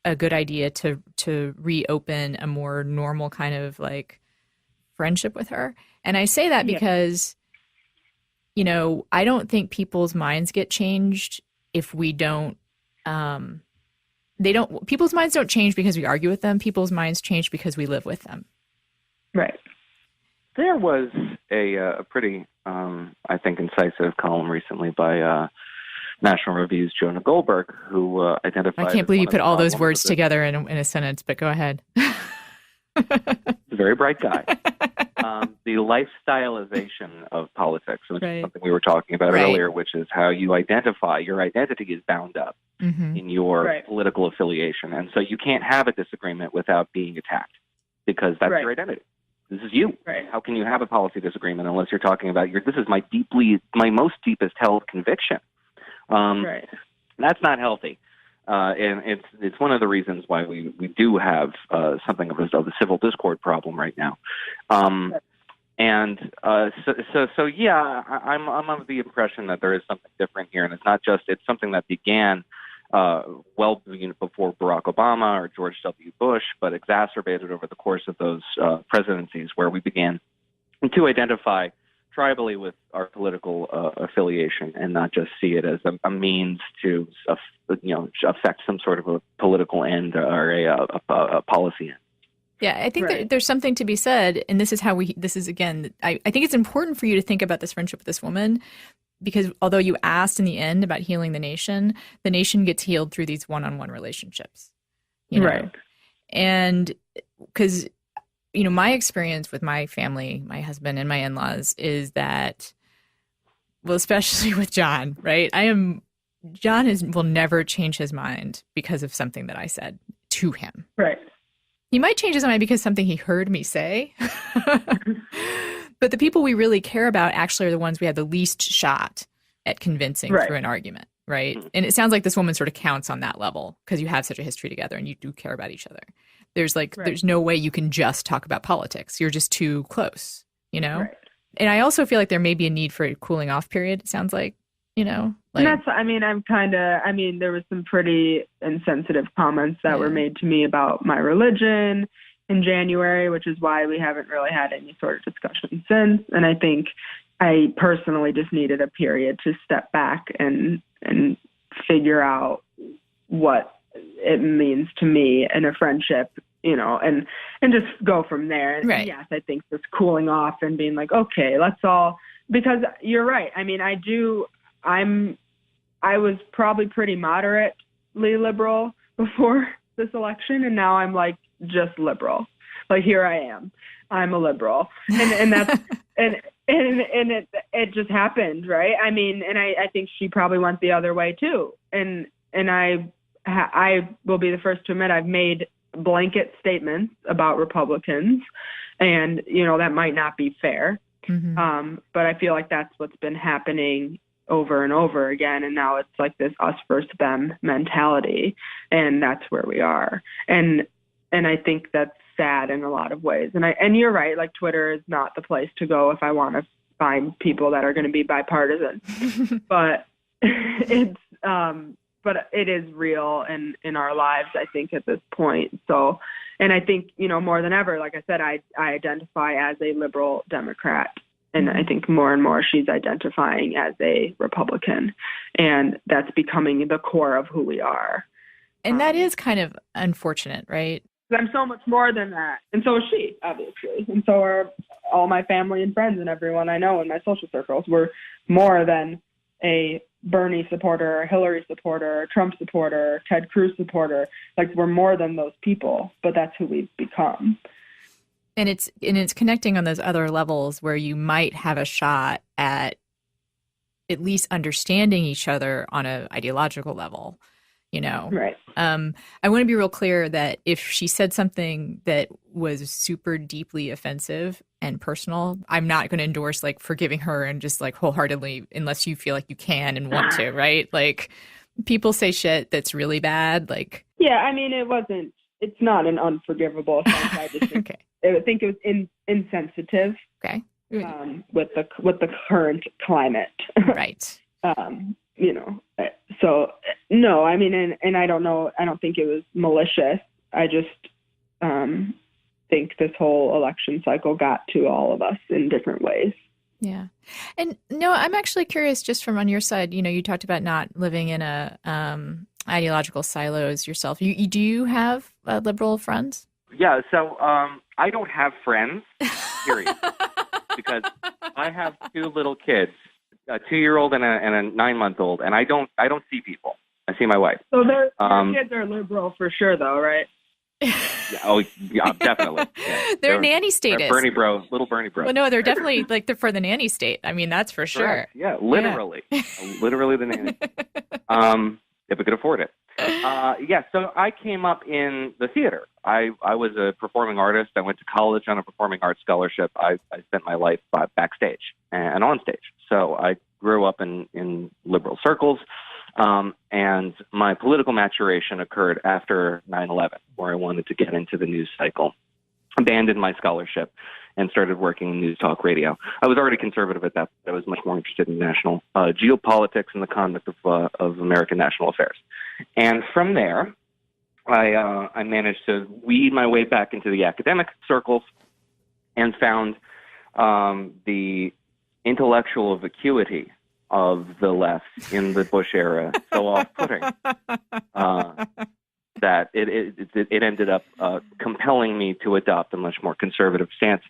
a good idea to reopen a more normal kind of like friendship with her. And I say that because, I don't think people's minds get changed if we don't, people's minds don't change because we argue with them. People's minds change because we live with them. Right. There was a pretty, I think, incisive column recently by National Review's Jonah Goldberg, who identified. I can't believe you put all those words together in a sentence, but go ahead. very bright guy. The lifestyleization of politics, which is something we were talking about earlier, which is how you identify. Your identity is bound up in your political affiliation. And so you can't have a disagreement without being attacked because that's your identity. This is you. How can you have a policy disagreement unless you're talking about this is my most deepest held conviction. That's not healthy. And it's one of the reasons why we do have something of a civil discord problem right now. And so yeah, I'm of the impression that there is something different here, and it's something that began before Barack Obama or George W. Bush, but exacerbated over the course of those presidencies, where we began to identify tribally with our political affiliation and not just see it as a means to affect some sort of a political end or a policy end. Yeah, I think that there's something to be said, and this is again, I think it's important for you to think about this friendship with this woman, because although you asked in the end about healing the nation gets healed through these one-on-one relationships. You know? And because, my experience with my family, my husband and my in-laws is that, well, especially with John, right? John will never change his mind because of something that I said to him. Right. He might change his mind because something he heard me say. But the people we really care about actually are the ones we have the least shot at convincing through an argument, right? And it sounds like this woman sort of counts on that level because you have such a history together and you do care about each other. There's no way you can just talk about politics. You're just too close, Right. And I also feel like there may be a need for a cooling off period, it sounds like, And that's, there was some pretty insensitive comments that were made to me about my religion in January, which is why we haven't really had any sort of discussion since. And I think I personally just needed a period to step back and figure out what it means to me in a friendship, and just go from there. And yes, I think just cooling off and being like, okay, let's all, because you're right. I was probably pretty moderately liberal before this election, and now I'm like just liberal. Like, here I am. I'm a liberal, and that's and it just happened, right? I think she probably went the other way too, and I will be the first to admit I've made blanket statements about Republicans, and that might not be fair, but I feel like that's what's been happening over and over again, and now it's like this us versus them mentality, and that's where we are, and I think that's sad in a lot of ways, and you're right, like Twitter is not the place to go if I want to find people that are going to be bipartisan, but it's but it is real in our lives, I think, at this point. So, and I think, more than ever, like I said, I identify as a liberal Democrat. And I think more and more she's identifying as a Republican. And that's becoming the core of who we are. And that is kind of unfortunate, right? I'm so much more than that. And so is she, obviously. And so are all my family and friends and everyone I know in my social circles. We're more than a Bernie supporter, a Hillary supporter, a Trump supporter, Ted Cruz supporter. Like, we're more than those people, but that's who we've become. And it's connecting on those other levels where you might have a shot at least understanding each other on an ideological level, Right. I want to be real clear that if she said something that was super deeply offensive and personal, I'm not going to endorse like forgiving her and just like wholeheartedly, unless you feel like you can and want to, right? Like, people say shit that's really bad. Like, yeah, it's not an unforgivable offense. I just think, I think it was insensitive. Okay. With the current climate. Right. So no, and I don't know. I don't think it was malicious. I just think this whole election cycle got to all of us in different ways. Yeah. And no, I'm actually curious, just from on your side, you talked about not living in a ideological silos yourself. Do you have liberal friends? Yeah. So I don't have friends, period, because I have two little kids, a 2-year-old and a 9-month-old, and I don't see people. I see my wife. So their kids are liberal for sure, though, right? Yeah, oh, yeah, definitely. Yeah. They're nanny status. Bernie bro, little Bernie bro. Well, no, they're definitely like they're for the nanny state. I mean, that's for sure. Correct. Yeah, literally. Literally the nanny. If we could afford it. Yeah, so I came up in the theater. I was a performing artist. I went to college on a performing arts scholarship. I spent my life backstage and on stage. So I grew up in liberal circles, and my political maturation occurred after 9/11, where I wanted to get into the news cycle, abandoned my scholarship, and started working in news talk radio. I was already conservative at that point. I was much more interested in national geopolitics and the conduct of American national affairs. And from there, I managed to weed my way back into the academic circles and found the intellectual vacuity of the left in the Bush era so off-putting that it ended up compelling me to adopt a much more conservative stance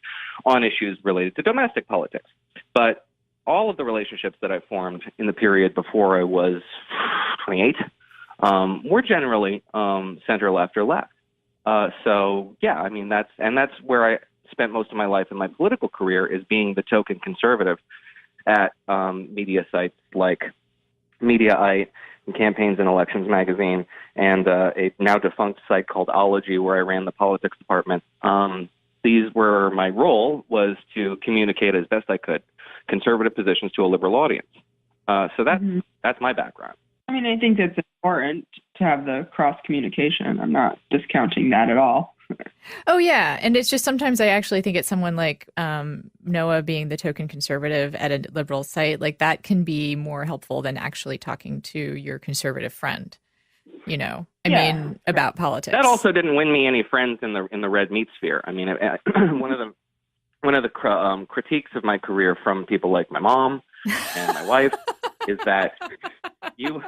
on issues related to domestic politics. But all of the relationships that I formed in the period before I was 28 were generally center-left or left. So, yeah, I mean, that's where I spent most of my life in my political career, is being the token conservative at media sites like Mediaite and Campaigns and Elections magazine, and a now defunct site called Ology, where I ran the politics department. These were my role was to communicate as best I could conservative positions to a liberal audience. So that's my background. I mean, I think that's important to have the cross communication. I'm not discounting that at all. Oh, yeah. And it's just sometimes I actually think it's someone like Noah being the token conservative at a liberal site, like that can be more helpful than actually talking to your conservative friend, I mean, about politics. That also didn't win me any friends in the red meat sphere. I mean, one of the critiques of my career from people like my mom and my wife is that you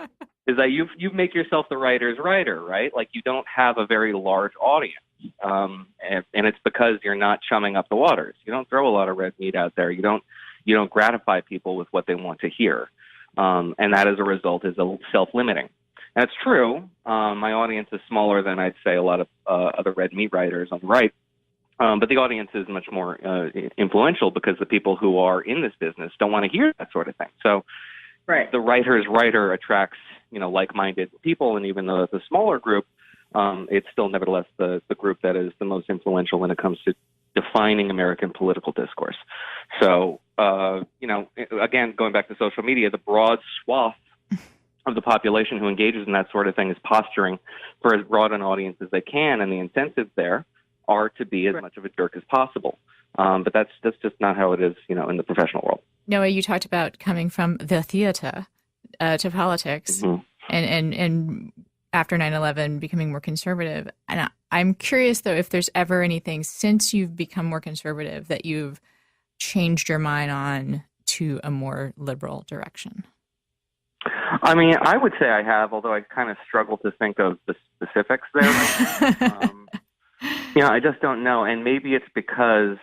make yourself the writer's writer, right? Like you don't have a very large audience. And it's because you're not chumming up the waters. You don't throw a lot of red meat out there. You don't gratify people with what they want to hear. And that as a result is self-limiting. That's true. My audience is smaller than I'd say a lot of other red meat writers on the right. But the audience is much more influential because the people who are in this business don't want to hear that sort of thing. So right. The writer's writer attracts, like-minded people, and even the smaller group, it's still nevertheless the group that is the most influential when it comes to defining American political discourse. So, again, going back to social media, the broad swath of the population who engages in that sort of thing is posturing for as broad an audience as they can, and the incentives there are to be as much of a jerk as possible. But that's just not how it is, in the professional world. Noah, you talked about coming from the theater to politics, and after 9/11 becoming more conservative. And I'm curious, though, if there's ever anything since you've become more conservative that you've changed your mind on to a more liberal direction. I mean, I would say I have, although I kind of struggle to think of the specifics there. I just don't know. And maybe it's because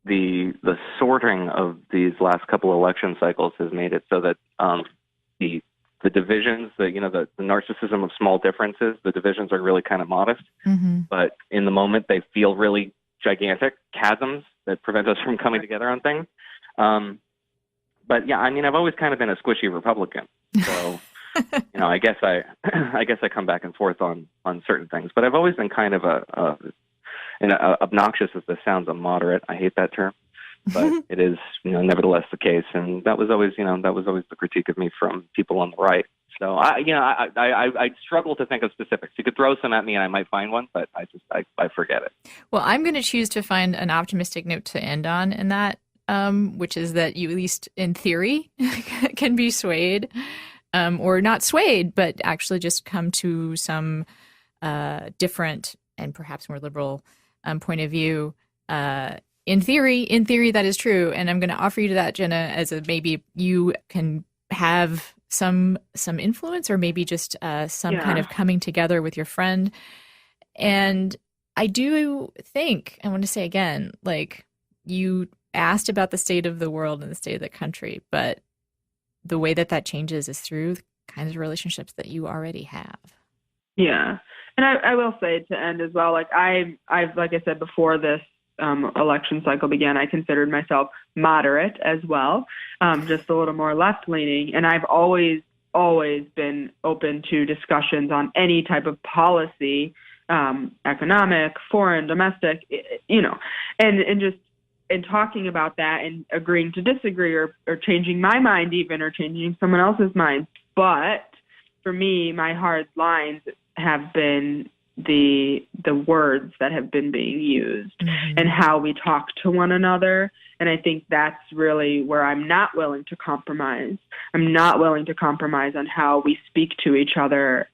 the sorting of these last couple election cycles has made it so that the divisions, the narcissism of small differences, the divisions are really kind of modest. But in the moment, they feel really gigantic chasms that prevent us from coming together on things. But yeah, I mean, I've always kind of been a squishy Republican. So, I guess I come back and forth on certain things. But I've always been kind of obnoxious as this sounds, a moderate. I hate that term. But it is, nevertheless the case, and that was always the critique of me from people on the right. So I struggle to think of specifics. You could throw some at me, and I might find one, but I forget it. Well, I'm going to choose to find an optimistic note to end on in that, which is that you, at least in theory, can be swayed, or not swayed, but actually just come to some different and perhaps more liberal point of view. In theory, that is true. And I'm going to offer you to that, Jenna, as maybe you can have some influence, or maybe just some kind of coming together with your friend. And I do think, I want to say again, like you asked about the state of the world and the state of the country, but the way that changes is through the kinds of relationships that you already have. Yeah. And I will say to end as well, like I've like I said before this election cycle began, I considered myself moderate as well, just a little more left leaning. And I've always been open to discussions on any type of policy, economic, foreign, domestic, and just in talking about that and agreeing to disagree or changing my mind even or changing someone else's mind. But for me, my hard lines have been the words that have been being used and how we talk to one another. And I think that's really where I'm not willing to compromise. I'm not willing to compromise on how we speak to each other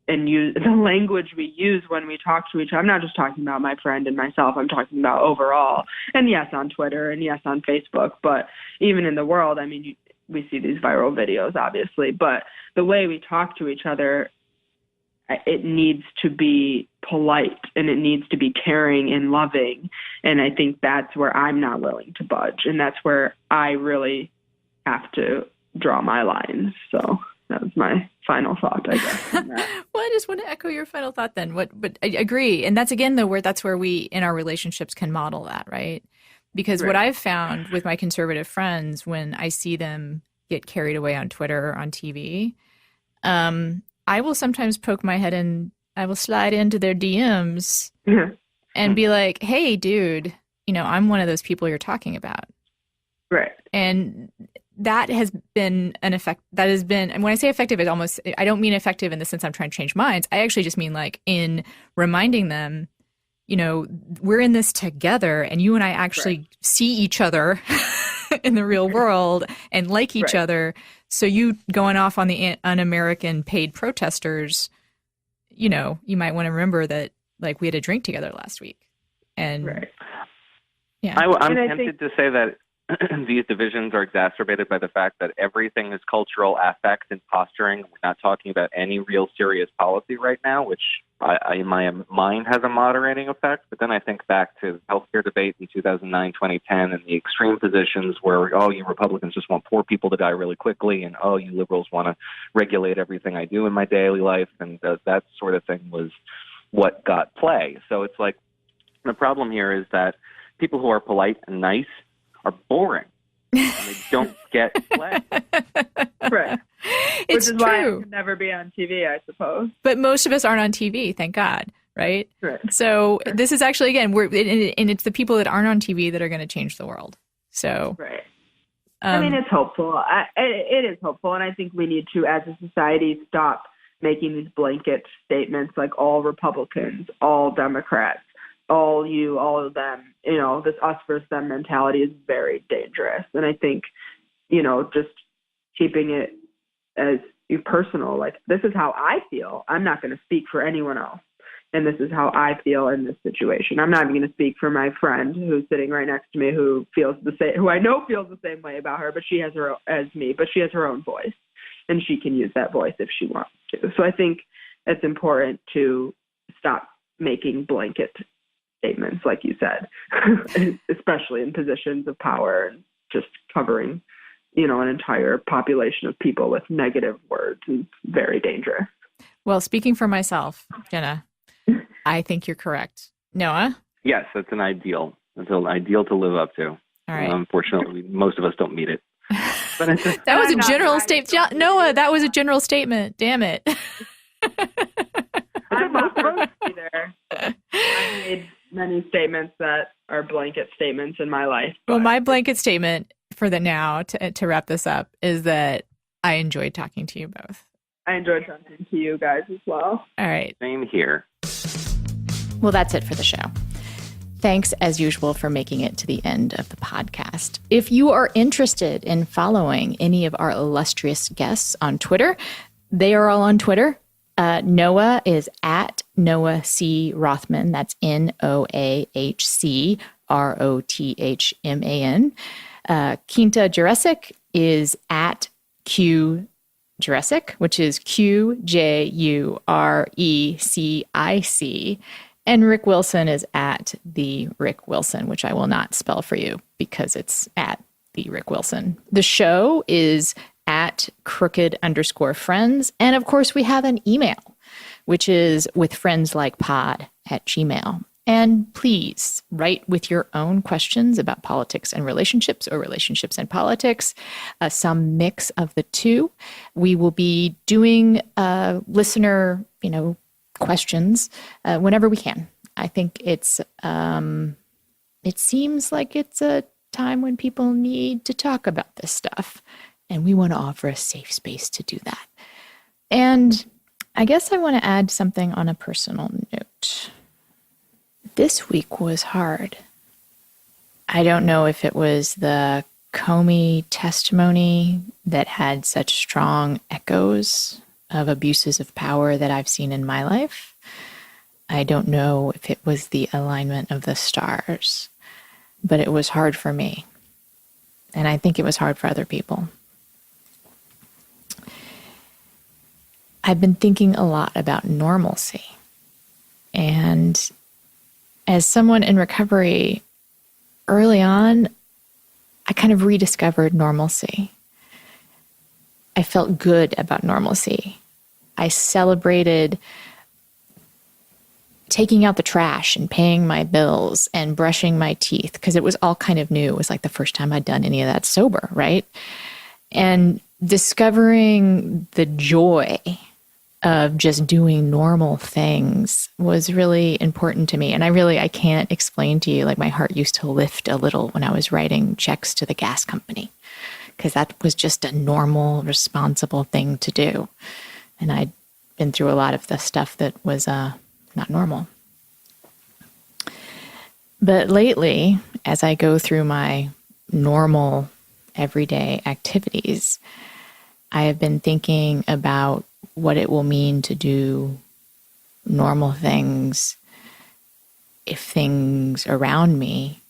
and use the language we use when we talk to each other. I'm not just talking about my friend and myself. I'm talking about overall. And yes, on Twitter and yes, on Facebook. But even in the world, I mean, we see these viral videos, obviously. But the way we talk to each other, it needs to be polite and it needs to be caring and loving. And I think that's where I'm not willing to budge. And that's where I really have to draw my lines. So that was my final thought, I guess. On that. Well, I just want to echo your final thought then. But I agree. And that's again, though, that's where we in our relationships can model that, right? Because what I've found with my conservative friends when I see them get carried away on Twitter or on TV, I will sometimes poke my head in, I will slide into their DMs and be like, hey, dude, I'm one of those people you're talking about. Right. And that has been an effect. That has been, and when I say effective, I don't mean effective in the sense I'm trying to change minds. I actually just mean like in reminding them, we're in this together and you and I actually see each other in the real world and like each other. So you going off on the un-American paid protesters, you might want to remember that like we had a drink together last week. And yeah, I'm tempted to say that these divisions are exacerbated by the fact that everything is cultural affect and posturing. We're not talking about any real serious policy right now, which in my mind has a moderating effect. But then I think back to the healthcare debate in 2009, 2010, and the extreme positions where, you Republicans just want poor people to die really quickly, and, you liberals want to regulate everything I do in my daily life, and that sort of thing was what got play. So it's like the problem here is that people who are polite and nice are boring. And they don't get play. Right. It's Which is true. why I could never be on TV, I suppose. But most of us aren't on TV, thank God, right? Right. So this is actually, again, and it's the people that aren't on TV that are going to change the world. So right. I mean, it's hopeful. It is hopeful, and I think we need to, as a society, stop making these blanket statements like all Republicans, all Democrats, all you, all of them. This us versus them mentality is very dangerous. And I think, just keeping it as personal, like this is how I feel. I'm not going to speak for anyone else. And this is how I feel in this situation. I'm not even going to speak for my friend who's sitting right next to me who feels the same, who I know feels the same way about her, but she has her as me, but she has her own voice and she can use that voice if she wants to. So I think it's important to stop making blanket statements, like you said, especially in positions of power and just covering, an entire population of people with negative words is very dangerous. Well, speaking for myself, Jenna, I think you're correct. Noah? Yes, that's an ideal. It's an ideal to live up to. All right. Unfortunately, most of us don't meet it. But that was a general statement. Noah, that was a general statement. Damn it. I'm not supposed to be there. I made many statements that are blanket statements in my life. Well, my blanket statement for the now to wrap this up is that I enjoyed talking to you both. I enjoyed talking to you guys as well. All right. Same here. Well, that's it for the show. Thanks, as usual, for making it to the end of the podcast. If you are interested in following any of our illustrious guests on Twitter, they are all on Twitter. Noah is at Noah C. Rothman. That's NOAHC Quinta Jurecic is at Q Jurecic, which is QJURECIC. And Rick Wilson is at the Rick Wilson, which I will not spell for you because it's at the Rick Wilson. The show is at crooked_friends. And of course, we have an email, which is withfriendslikePod@gmail.com. And please write with your own questions about politics and relationships, or relationships and politics, some mix of the two. We will be doing listener, questions whenever we can. I think it seems like it's a time when people need to talk about this stuff, and we want to offer a safe space to do that. And I guess I want to add something on a personal note. This week was hard. I don't know if it was the Comey testimony that had such strong echoes of abuses of power that I've seen in my life. I don't know if it was the alignment of the stars, but it was hard for me. And I think it was hard for other people. I've been thinking a lot about normalcy. And as someone in recovery, early on, I kind of rediscovered normalcy. I felt good about normalcy. I celebrated taking out the trash and paying my bills and brushing my teeth, because it was all kind of new. It was like the first time I'd done any of that sober, right? And discovering the joy of just doing normal things was really important to me. And I can't explain to you, like, my heart used to lift a little when I was writing checks to the gas company, because that was just a normal, responsible thing to do. And I'd been through a lot of the stuff that was not normal. But lately, as I go through my normal everyday activities, I have been thinking about what it will mean to do normal things if things around me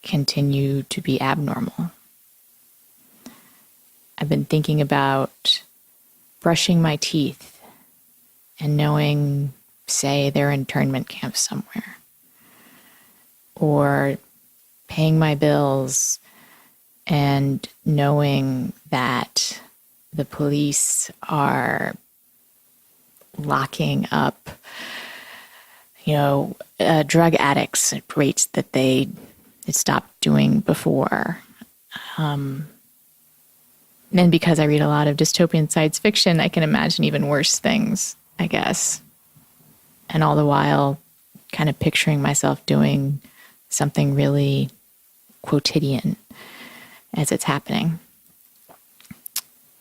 continue to be abnormal. I've been thinking about brushing my teeth and knowing, say, they're in internment camps somewhere, or paying my bills and knowing that the police are locking up, drug addicts at rates that they had stopped doing before. And because I read a lot of dystopian science fiction, I can imagine even worse things, I guess. And all the while kind of picturing myself doing something really quotidian as it's happening.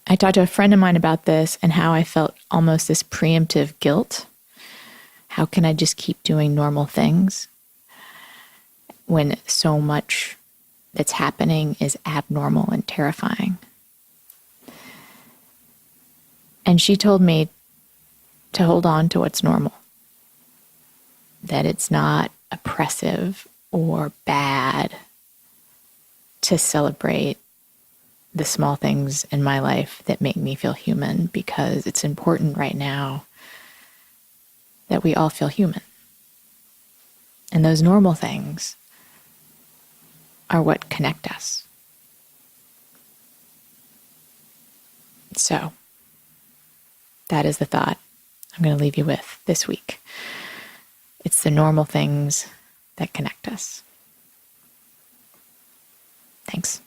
I talked to a friend of mine about this and how I felt almost this preemptive guilt. How can I just keep doing normal things when so much that's happening is abnormal and terrifying? And she told me to hold on to what's normal, that it's not oppressive or bad to celebrate the small things in my life that make me feel human, because it's important right now that we all feel human. And those normal things are what connect us. So that is the thought I'm going to leave you with this week. It's the normal things that connect us. Thanks.